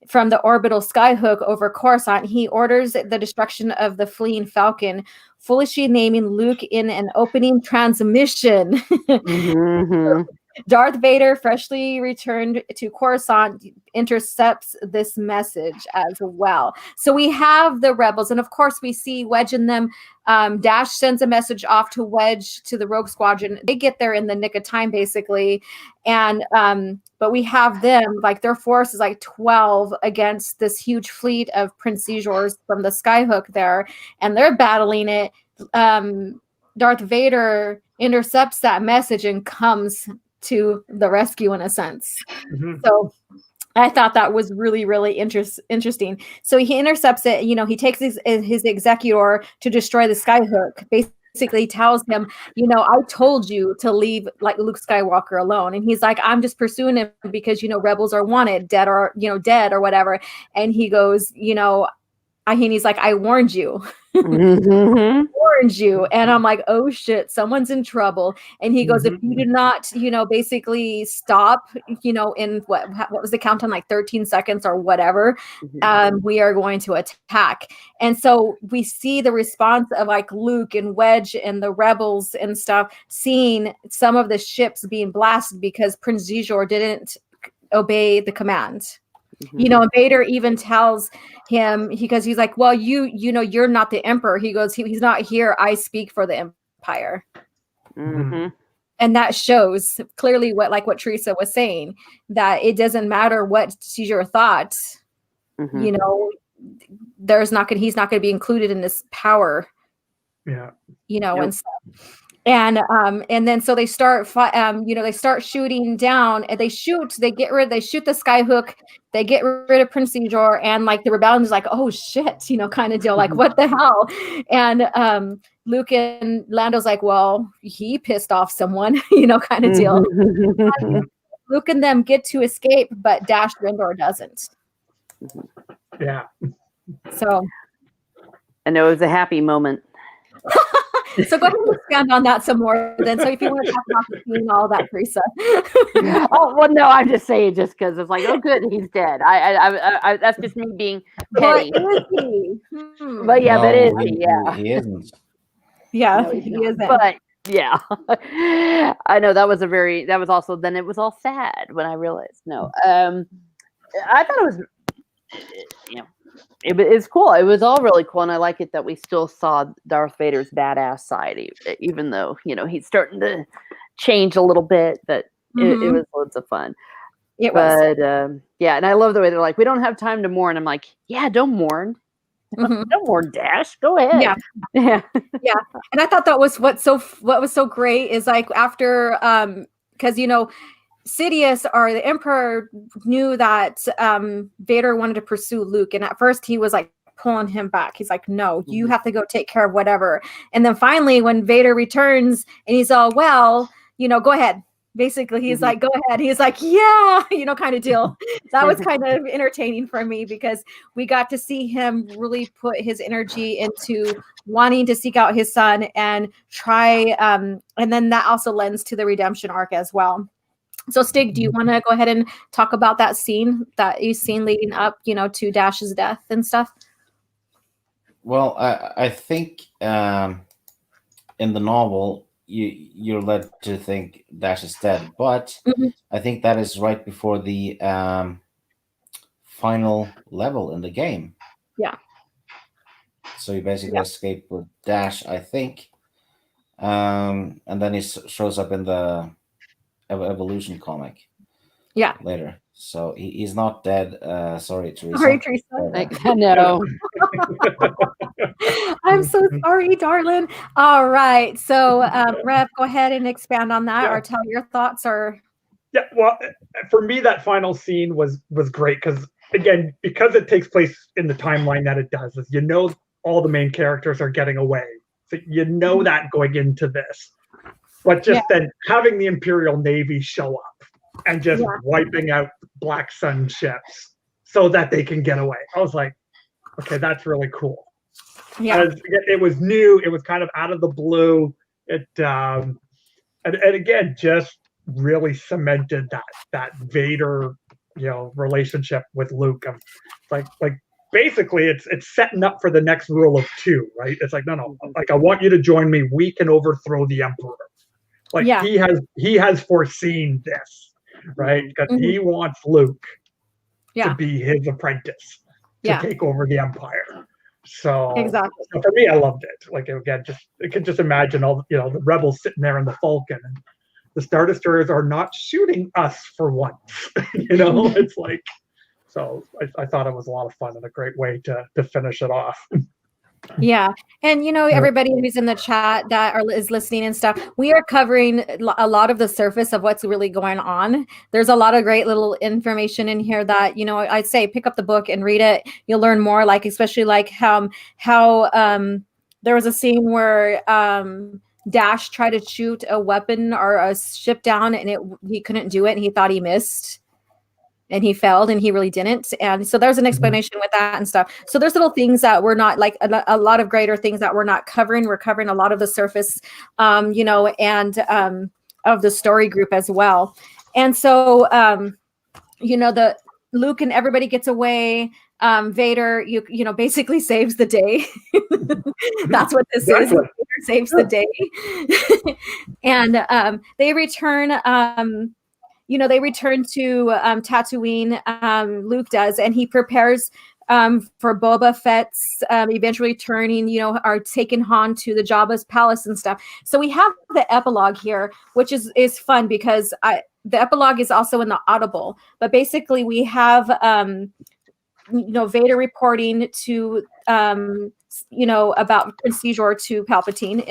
from the orbital skyhook over Coruscant. He orders the destruction of the fleeing Falcon, foolishly naming Luke in an opening transmission. Mm-hmm. Darth Vader, freshly returned to Coruscant, intercepts this message as well. So we have the rebels, and of course we see Wedge and them. Dash sends a message off to Wedge, to the Rogue Squadron. They get there in the nick of time, basically. And but we have them, like, their force is like 12 against this huge fleet of Prince Xizors from the Skyhook there, and they're battling it. Darth Vader intercepts that message and comes to the rescue, in a sense. Mm-hmm. So I thought that was really, really interesting. So he intercepts it. He takes his executor to destroy the Skyhook. Basically tells him, I told you to leave, like, Luke Skywalker alone. And he's like, I'm just pursuing him because, rebels are wanted, dead or whatever. And he goes, he's like, I warned you. Mm-hmm. Warned you. And I'm like, oh shit, someone's in trouble. And he goes, if you do not, basically stop, in what was the countdown, like 13 seconds or whatever, we are going to attack. And so we see the response of, like, Luke and Wedge and the rebels and stuff, seeing some of the ships being blasted because Prince Xizor didn't obey the command. And Vader even tells him, because he's like, well, you're not the Emperor. He goes, he's not here. I speak for the Empire. Mm-hmm. And that shows clearly what Teresa was saying, that it doesn't matter what Xizor thought, Mm-hmm. he's not going to be included in this power. Yeah. And stuff. And then so they start they start shooting down, and they shoot the Skyhook, they get rid of Prince Xizor, and, like, the rebellion is like, oh shit, kind of deal, like, what the hell. And Luke and Lando's like, well, he pissed off someone, kind of deal. Luke and them get to escape, but Dash Rendor doesn't. Yeah. So I know it was a happy moment. So go ahead and expand on that some more then. So if you want to talk about the scene and all that, Teresa. Oh, well, no, I'm just saying, just because it's like, oh, good, he's dead. I that's just me being petty. But yeah, but is he? Yeah, He isn't. Yeah, no, he isn't. But yeah, I know that was also, then it was all sad when I realized. No, I thought it was, it's cool. It was all really cool, and I like it that we still saw Darth Vader's badass side, even though he's starting to change a little bit. But it was loads of fun. It was. But yeah, and I love the way they're like, we don't have time to mourn. I'm like, yeah, don't mourn. Don't mourn, Dash. Go ahead. Yeah. And I thought that was what was so great is, like, after because Sidious, or the Emperor, knew that Vader wanted to pursue Luke, and at first he was like pulling him back. He's like, no, you have to go take care of whatever. And then finally, when Vader returns and he's all, well, go ahead. Basically, he's like, go ahead. He's like, yeah, kind of deal. That was kind of entertaining for me, because we got to see him really put his energy into wanting to seek out his son and try. And then that also lends to the redemption arc as well. So, Stig, do you want to go ahead and talk about that scene that you've seen leading up, to Dash's death and stuff? Well, I think in the novel, you're led to think Dash is dead, but I think that is right before the final level in the game. Yeah. So you basically escape with Dash, I think, and then he shows up in the Evolution comic. Yeah. Later. So he's not dead. Sorry, Teresa. Sorry, Teresa. No. I'm so sorry, darling. All right. So, Rev, go ahead and expand on that, Yeah. or tell your thoughts, or Yeah, well, for me, that final scene was great because, again, because it takes place in the timeline that it does, is all the main characters are getting away, so that going into this, but just then having the Imperial Navy show up and just wiping out Black Sun ships so that they can get away. I was like, okay, that's really cool. yeah, It was new. It was kind of out of the blue. It and again, just really cemented that Vader, relationship with Luke. Like basically it's setting up for the next rule of two, right? It's like, no, like I want you to join me. We can overthrow the Emperor. Like he has foreseen this, right? Because he wants Luke to be his apprentice to take over the Empire. So, exactly. so for me, I loved it. Like again, I could just imagine all the rebels sitting there in the Falcon, and the Star Destroyers are not shooting us for once. It's like, so I thought it was a lot of fun and a great way to finish it off. Yeah. And, everybody who's in the chat that is listening and stuff, we are covering a lot of the surface of what's really going on. There's a lot of great little information in here that, I'd say pick up the book and read it. You'll learn more, like, especially like how there was a scene where Dash tried to shoot a weapon or a ship down, and he couldn't do it, and he thought he missed. And he failed, and he really didn't. And so there's an explanation with that and stuff. So there's little things that we're not, like a lot of greater things that we're not covering. We're covering a lot of the surface, and of the story group as well. And so, the Luke and everybody gets away. Vader, basically saves the day. That's what this is. Vader saves the day. And they return. They return to Tatooine. Luke does, and he prepares for Boba Fett's eventually turning, are taking Han to the Jabba's palace and stuff. So we have the epilogue here, which is fun because the epilogue is also in the Audible. But basically, we have Vader reporting to about Prince Caesar to Palpatine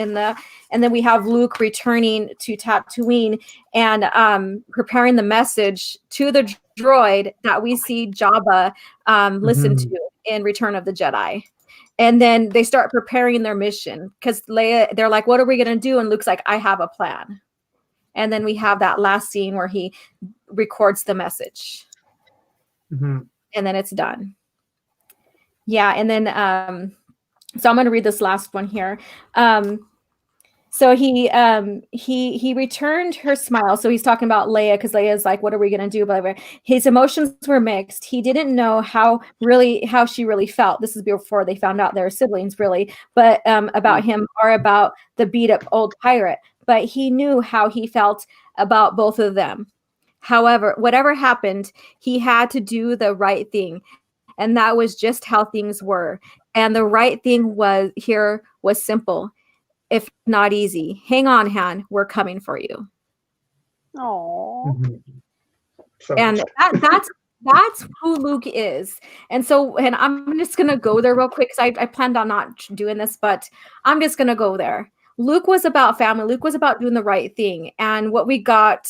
and then we have Luke returning to Tatooine and preparing the message to the droid that we see Jabba listen to in Return of the Jedi. And then they start preparing their mission because Leia, they're like, what are we going to do? And Luke's like, I have a plan. And then we have that last scene where he records the message. And then it's done. Yeah. And then, so I'm going to read this last one here. So he returned her smile. So he's talking about Leia because Leia's like, what are we going to do? Blah, blah, blah. His emotions were mixed. He didn't know how she really felt. This is before they found out they're siblings, really, but about him or about the beat up old pirate. But he knew how he felt about both of them. However, whatever happened, he had to do the right thing. And that was just how things were. And the right thing was simple, if not easy. Hang on, Han, we're coming for you. Oh. And that's who Luke is. And so, and I'm just gonna go there real quick because I planned on not doing this, but I'm just gonna go there. Luke was about family. Luke was about doing the right thing. And what we got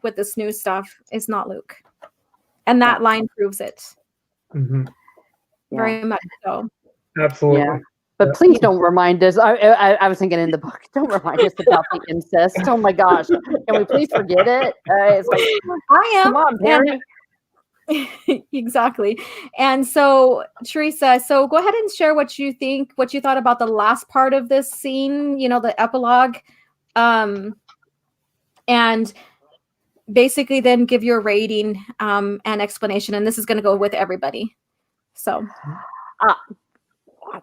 with this new stuff is not Luke. And that line proves it. Very much so. Absolutely. Yeah. But please don't remind us. I was thinking in the book, don't remind us about the incest. Oh my gosh. Can we please forget it? It's like, I am. Come on, Perry. Exactly. And so, Teresa, so go ahead and share what you thought about the last part of this scene, the epilogue. And basically then give your rating and explanation. And this is going to go with everybody. So.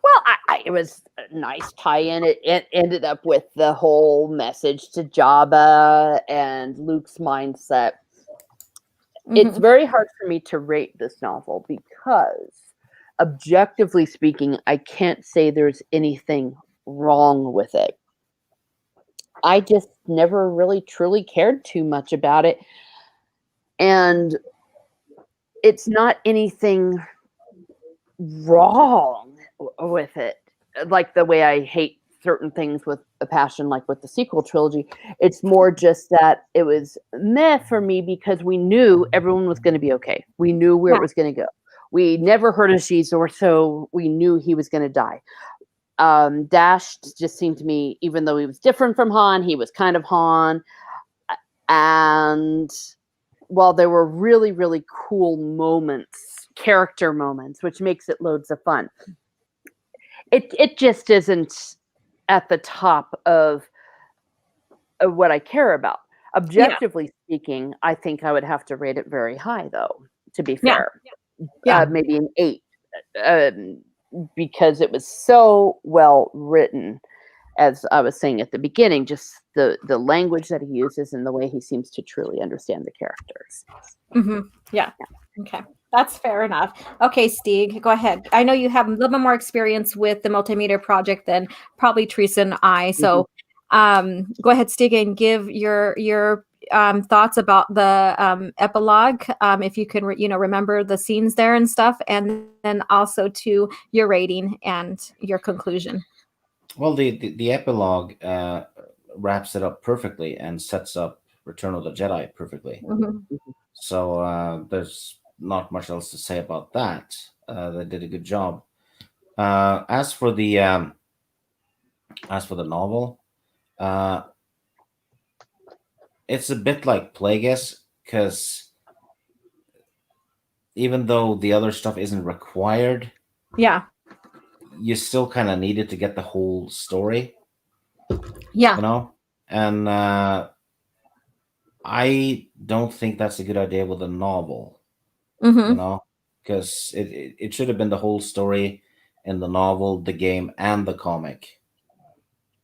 Well, it was a nice tie-in. It ended up with the whole message to Jabba and Luke's mindset. It's very hard for me to rate this novel because, objectively speaking, I can't say there's anything wrong with it. I just never really truly cared too much about it. And it's not anything wrong with it, like the way I hate certain things with a passion, like with the sequel trilogy. It's more just that it was meh for me because we knew everyone was going to be okay. We knew where it was going to go. We never heard of Shizor, so we knew he was going to die. Dash just seemed to me, even though he was different from Han, he was kind of Han. And while there were really, really cool moments, character moments, which makes it loads of fun, it just isn't at the top of what I care about. Objectively speaking, I think I would have to rate it very high, though, to be fair. Maybe an 8, because it was so well written, as I was saying at the beginning, just the language that he uses and the way he seems to truly understand the characters. Okay. That's fair enough. Okay, Stig, go ahead. I know you have a little bit more experience with the multimedia project than probably Teresa and I. So go ahead, Stig, and give your thoughts about the epilogue. If you can, remember the scenes there and stuff, and then also to your rating and your conclusion. Well, the epilogue wraps it up perfectly and sets up Return of the Jedi perfectly. So there's not much else to say about that. They did a good job. As for the novel, it's a bit like Plagueis, because even though the other stuff isn't required, you still kind of need it to get the whole story. And I don't think that's a good idea with a novel. Because it should have been the whole story in the novel, the game, and the comic,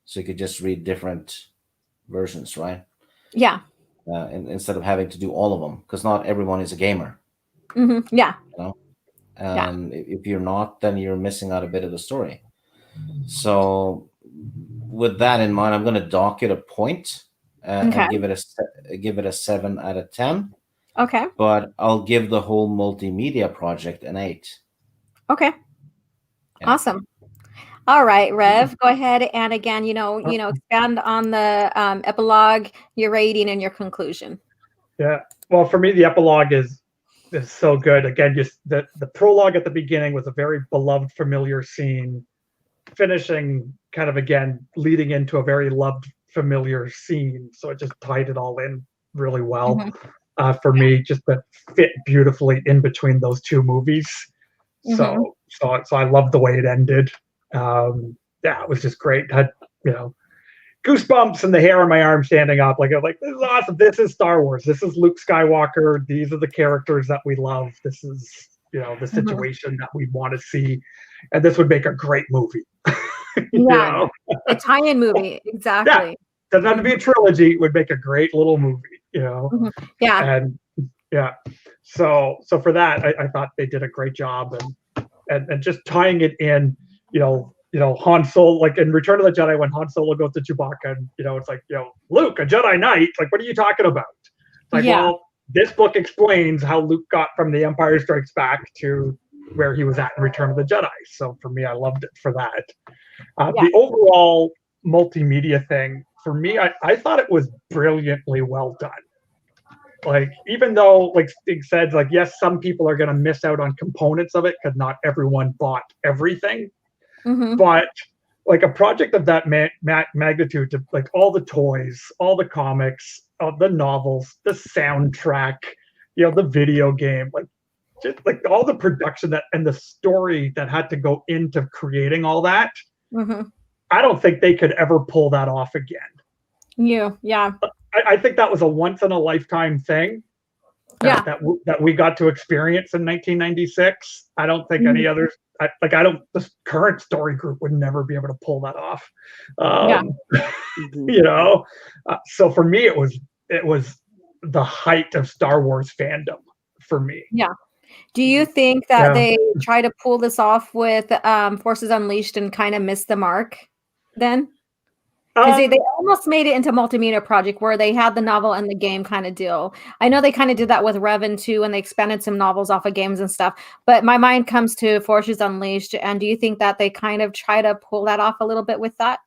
so you could just read different versions, right? Instead of having to do all of them, because not everyone is a gamer. If you're not, then you're missing out a bit of the story. So with that in mind, I'm going to dock it a point and give it a 7 out of 10. Okay. But I'll give the whole multimedia project an 8. Okay. Yeah. Awesome. All right, Rev, go ahead and again, expand on the epilogue, your rating, and your conclusion. Yeah. Well, for me, the epilogue is so good. Again, just the prologue at the beginning was a very beloved, familiar scene, finishing kind of again leading into a very loved, familiar scene. So it just tied it all in really well. For me, just that fit beautifully in between those two movies. So I love the way it ended. It was just great. Had goosebumps and the hair on my arm standing up. Like this is awesome. This is Star Wars. This is Luke Skywalker. These are the characters that we love. This is the situation that we want to see, and this would make a great movie. A tie-in movie, exactly. Doesn't have to be a trilogy. It would make a great little movie. So for that, I thought they did a great job, and just tying it in, Han Solo, like in Return of the Jedi, when Han Solo goes to Chewbacca, and it's like, Luke, a Jedi Knight, like, what are you talking about? It's like, well, this book explains how Luke got from The Empire Strikes Back to where he was at in Return of the Jedi. So for me, I loved it for that. The overall multimedia thing, for me, I thought it was brilliantly well done. Like, even though, like Stig said, like, yes, some people are going to miss out on components of it because not everyone bought everything. But like a project of that magnitude, to like all the toys, all the comics, the novels, the soundtrack, the video game, like just like all the production and the story that had to go into creating all that. I don't think they could ever pull that off again. I think that was a once in a lifetime thing. That we got to experience in 1996. I don't think any others. This current story group would never be able to pull that off. So for me, it was the height of Star Wars fandom for me. Do you think that they try to pull this off with Forces Unleashed and kind of miss the mark then? Because they almost made it into multimedia project where they had the novel and the game kind of deal. I know they kind of did that with Revan too, and they expanded some novels off of games and stuff. But my mind comes to Forces Unleashed. And do you think that they kind of try to pull that off a little bit with that?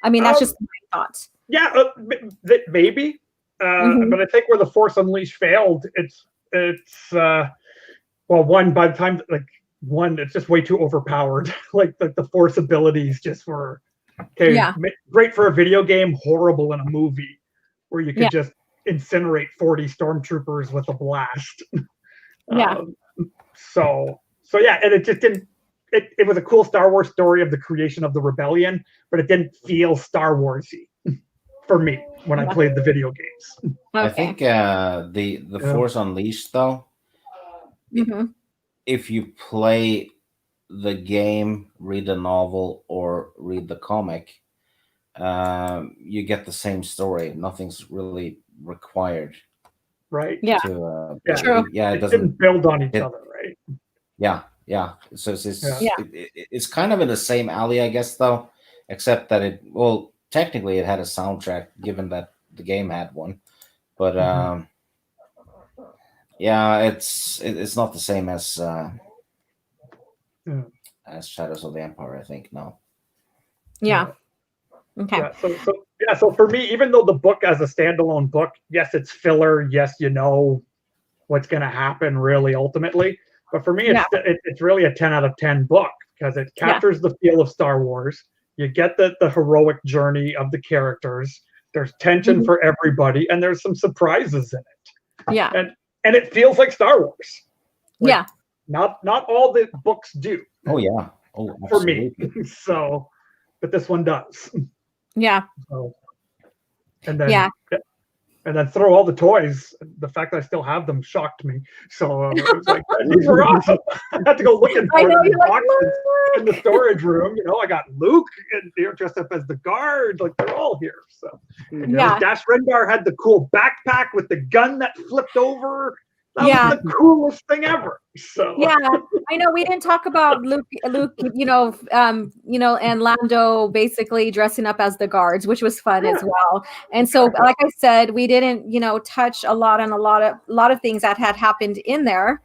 I mean, that's just my thought. Yeah, maybe. But I think where the Force Unleashed failed, it's well, one, by the time it's just way too overpowered. Like the Force abilities just were. Okay, great for a video game, horrible in a movie where you could just incinerate 40 stormtroopers with a blast. So yeah, and it just didn't. It was a cool Star Wars story of the creation of the rebellion, but it didn't feel Star Warsy for me when I played the video games. Okay. I think the Force Unleashed though, if you play the game, read the novel, or read the comic, you get the same story. Nothing's really required. Right. True. Yeah, it doesn't build on each other, right? Yeah. So it's kind of in the same alley, I guess, though, except that technically it had a soundtrack, given that the game had one. But it's not the same as Shadows of the Empire, I think. No. Yeah. Okay. So for me, even though the book as a standalone book, yes, it's filler. Yes, you know what's going to happen really ultimately. But for me, it's really a 10 out of 10 book because it captures the feel of Star Wars. You get the heroic journey of the characters. There's tension for everybody, and there's some surprises in it. Yeah. And it feels like Star Wars. Like, Not all the books do. Oh yeah. Oh, for me. So, but this one does. Yeah. So, and then throw all the toys. The fact that I still have them shocked me. So it was like, these were awesome. I had to go looking for them in boxes in the storage room. You know, I got Luke and they're dressed up as the guard. Like they're all here. So Dash Rendar had the cool backpack with the gun that flipped over. That was the coolest thing ever. So I know we didn't talk about Luke, and Lando basically dressing up as the guards, which was fun as well. And so, like I said, we didn't, touch a lot on a lot of things that had happened in there.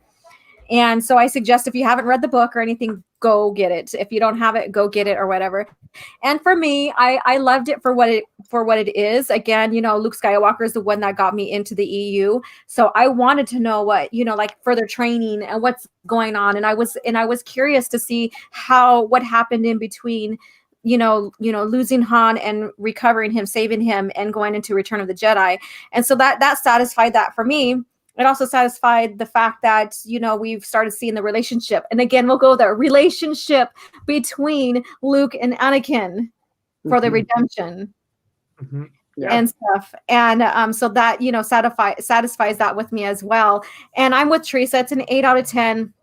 And so I suggest if you haven't read the book or anything, go get it. If you don't have it, go get it or whatever. And for me, I loved it for what it is. Again, Luke Skywalker is the one that got me into the EU. So I wanted to know what, like further training and what's going on. And I was curious to see what happened in between, losing Han and recovering him, saving him, and going into Return of the Jedi. And so that satisfied that for me. It also satisfied the fact that, we've started seeing the relationship. And again, we'll go there. Relationship between Luke and Anakin for the redemption and stuff. And so that, satisfies that with me as well. And I'm with Teresa. It's an 8 out of 10.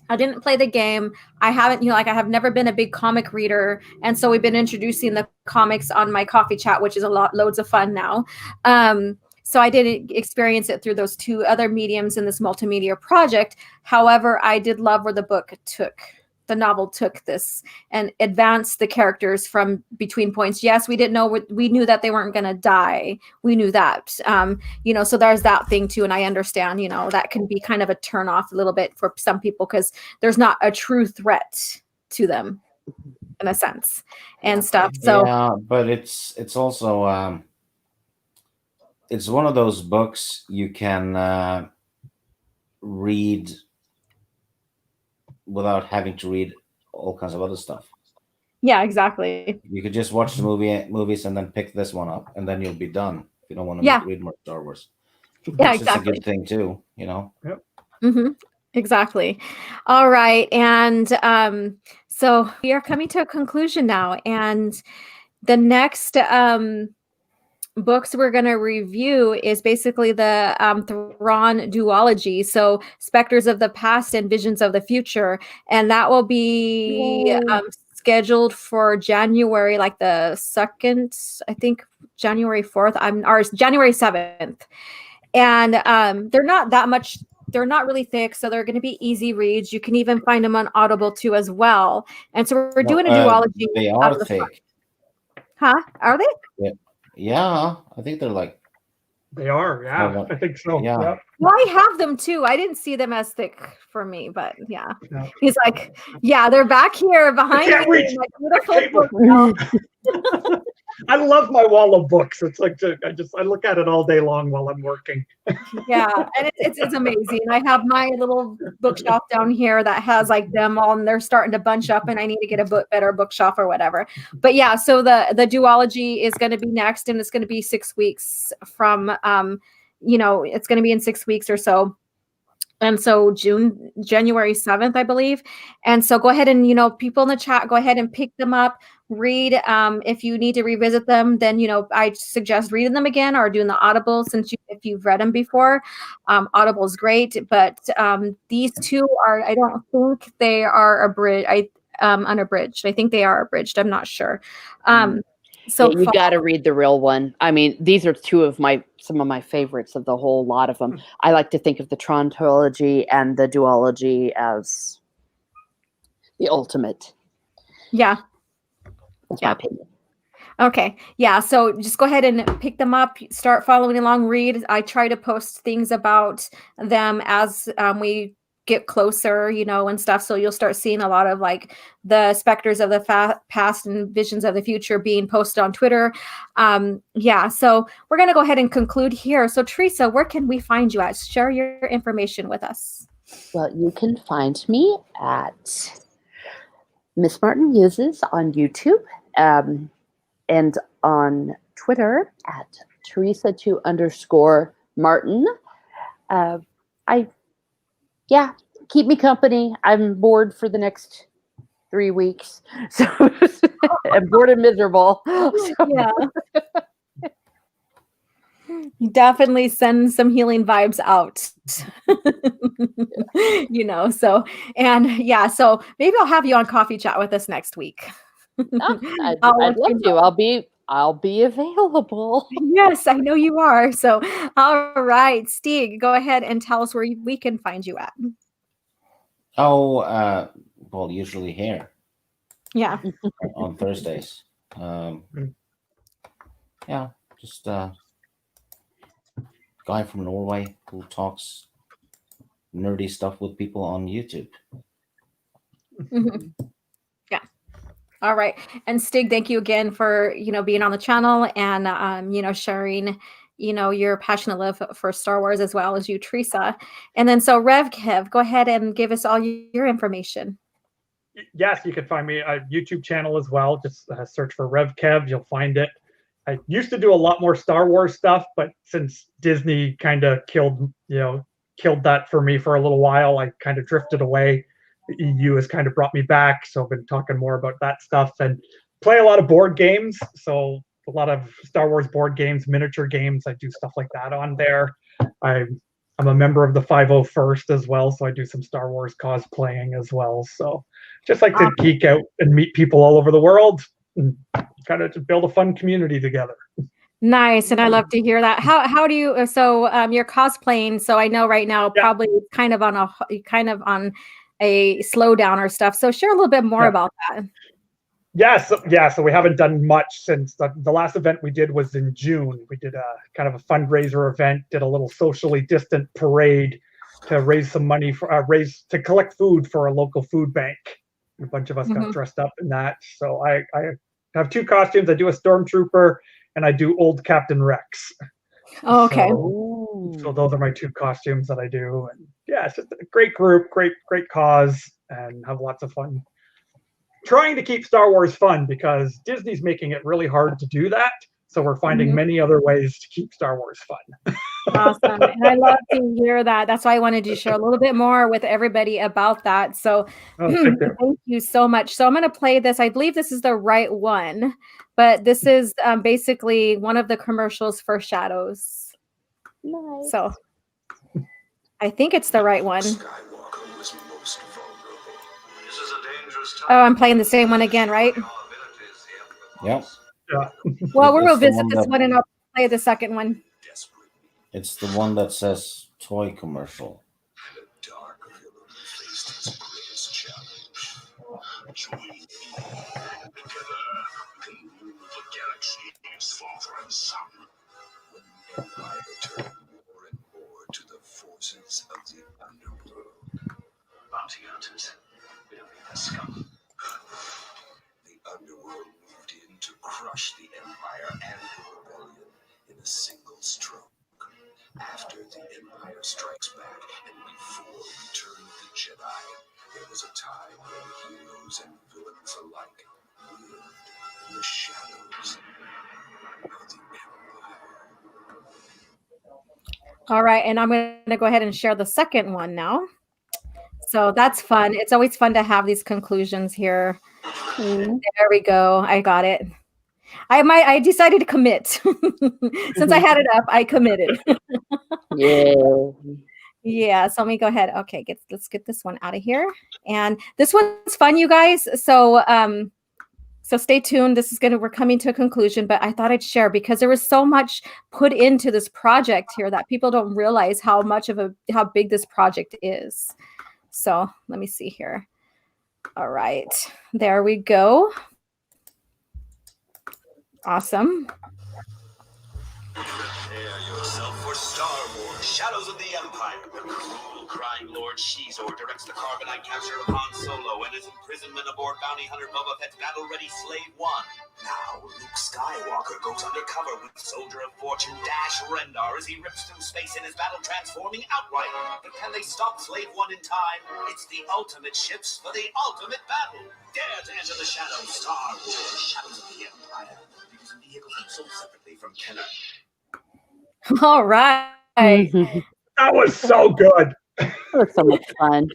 I didn't play the game. I haven't, I have never been a big comic reader. And so we've been introducing the comics on my coffee chat, which is loads of fun now. So I didn't experience it through those two other mediums in this multimedia project. However, I did love where the novel took this and advanced the characters from between points. Yes, we knew that they weren't going to die. We knew that, so there's that thing too. And I understand, that can be kind of a turn off a little bit for some people because there's not a true threat to them in a sense and stuff. So, yeah, but it's also, it's one of those books you can read without having to read all kinds of other stuff. Yeah, exactly. You could just watch the movies and then pick this one up, and then you'll be done. If you don't want to read more Star Wars. Yeah, exactly. It's a good thing too, Yep. Mm-hmm. Exactly. All right, and so we are coming to a conclusion now, and the next books we're going to review is basically the Thrawn duology, so Specters of the Past and Visions of the Future, and that will be scheduled for January, like the 2nd, I think January 4th, or January 7th, and they're not really thick, so they're going to be easy reads. You can even find them on Audible too as well, and so we're doing a duology. They are thick. Huh? Are they? Yeah, I think they're like, They are, yeah. I think so. Yeah. Yep. Well, I have them too. I didn't see them as thick for me, but yeah. Yeah. He's like, yeah, they're back here behind can't me. reach My the beautiful table. bookshelf. I love my wall of books. It's like I look at it all day long while I'm working. Yeah, and it's amazing. I have my little bookshelf down here that has like them all, and they're starting to bunch up, and I need to get a better bookshelf or whatever. But yeah, so the duology is going to be next, and it's going to be 6 weeks from it's going to be in 6 weeks or so. And so January 7th, I believe. And so go ahead and, people in the chat, go ahead and pick them up, read. If you need to revisit them, then, I suggest reading them again or doing the Audible if you've read them before. Audible is great, but these two I don't think they are unabridged. I think they are abridged. I'm not sure. So yeah, you got to read the real one. I mean, these are some of my favorites of the whole lot of them. I like to think of the Tron trilogy and the duology as the ultimate. Yeah. That's my opinion. Okay. Yeah. So just go ahead and pick them up, start following along, read. I try to post things about them as we get closer, and stuff. So you'll start seeing a lot of like the specters of the past and visions of the future being posted on Twitter. Yeah. So we're going to go ahead and conclude here. So Teresa, where can we find you at? Share your information with us. Well, you can find me at Miss Martin Muses on YouTube. And on Twitter at Teresa2_Martin. Keep me company. I'm bored for the next 3 weeks. So I'm bored and miserable. So. Yeah. You definitely send some healing vibes out. So maybe I'll have you on Coffee Chat with us next week. I'd love to. I'll be available. Yes, I know you are. So, all right, Stig, go ahead and tell us where we can find you at. well, usually here. Yeah. On Thursdays. Just guy from Norway who talks nerdy stuff with people on YouTube. Mm-hmm. Yeah. All right. And Stig, thank you again for, being on the channel and, sharing, your passionate love for Star Wars as well as you, Teresa. And then so RevKev, go ahead and give us all your information. Yes, you can find me a YouTube channel as well. Just search for RevKev. You'll find it. I used to do a lot more Star Wars stuff, but since Disney kind of killed that for me for a little while, I kind of drifted away. The EU has kind of brought me back, so I've been talking more about that stuff and play a lot of board games. So a lot of Star Wars board games, miniature games. I do stuff like that on there. I'm a member of the 501st as well, so I do some Star Wars cosplaying as well. So just like to geek out and meet people all over the world and kind of to build a fun community together. Nice, and I love to hear that. How do you? So you're cosplaying. So I know right now probably kind of on a slowdown or stuff. So share a little bit more about that. So we haven't done much since the last event we did was in June. We did a kind of a fundraiser event, did a little socially distant parade to raise some money to collect food for a local food bank. A bunch of us got dressed up in that. So I have 2 costumes. I do a stormtrooper and I do old Captain Rex. Oh, okay. So those are my 2 costumes that I do. And yeah, it's just a great group, great cause, and have lots of fun. Trying to keep Star Wars fun because Disney's making it really hard to do that. So we're finding many other ways to keep Star Wars fun. Awesome. And I love to hear that. That's why I wanted to share a little bit more with everybody about that. So thank you so much. So I'm going to play this. I believe this is the right one, but this is basically one of the commercials for Shadows. Nice. So I think it's the right one. Skywalker was most vulnerable. This is a dangerous time. Oh, I'm playing the same one again, right? Yep. Yeah. Well, we'll revisit this one and I'll play the second one. It's the one that says toy commercial. The dark villain faced his greatest challenge. Join me. Together, we can rule the the sun. When the Empire turned more and more to the forces of the underworld. Bounty hunters. We don't need the scum. The underworld moved in to crush the Empire and the rebellion in a single stroke. After the Empire strikes back and before Return of the Jedi, there was a time when heroes and villains alike lived in the shadows of the Empire. All right, and I'm going to go ahead and share the second one now. So that's fun. It's always fun to have these conclusions here. There we go. I got it. I decided to commit. Since I had it up, I committed. Yeah. Yeah, so let me go ahead. Okay, let's get this one out of here. And this one's fun, you guys. So stay tuned. We're coming to a conclusion, but I thought I'd share because there was so much put into this project here that people don't realize how big this project is. So let me see here. All right, there we go. Awesome. Prepare yourself for Star Wars, Shadows of the Empire. The cruel, crying Lord Shizor directs the carbonite capture of Han Solo and his imprisonment aboard bounty hunter Boba Fett's battle-ready Slave One. Now, Luke Skywalker goes undercover with Soldier of Fortune Dash Rendar as he rips through space in his battle transforming Outrider. But can they stop Slave One in time? It's the ultimate ships for the ultimate battle. Dare to enter the shadows. Star Wars, Shadows of the Empire. Because vehicles are sold separately from Kenner. All right. That was so good. It was so much fun.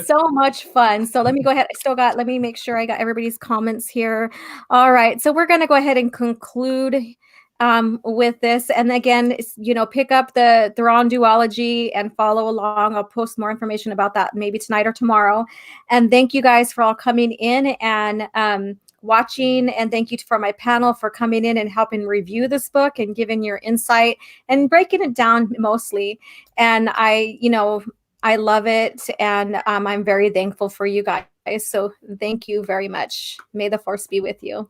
So much fun. So let me go ahead. Let me make sure I got everybody's comments here. All right. So we're going to go ahead and conclude with this. And again, pick up the Thrawn duology and follow along. I'll post more information about that maybe tonight or tomorrow. And thank you guys for all coming in and watching, and thank you for my panel for coming in and helping review this book and giving your insight and breaking it down mostly. And I love it, and I'm very thankful for you guys. So thank you very much. May the force be with you.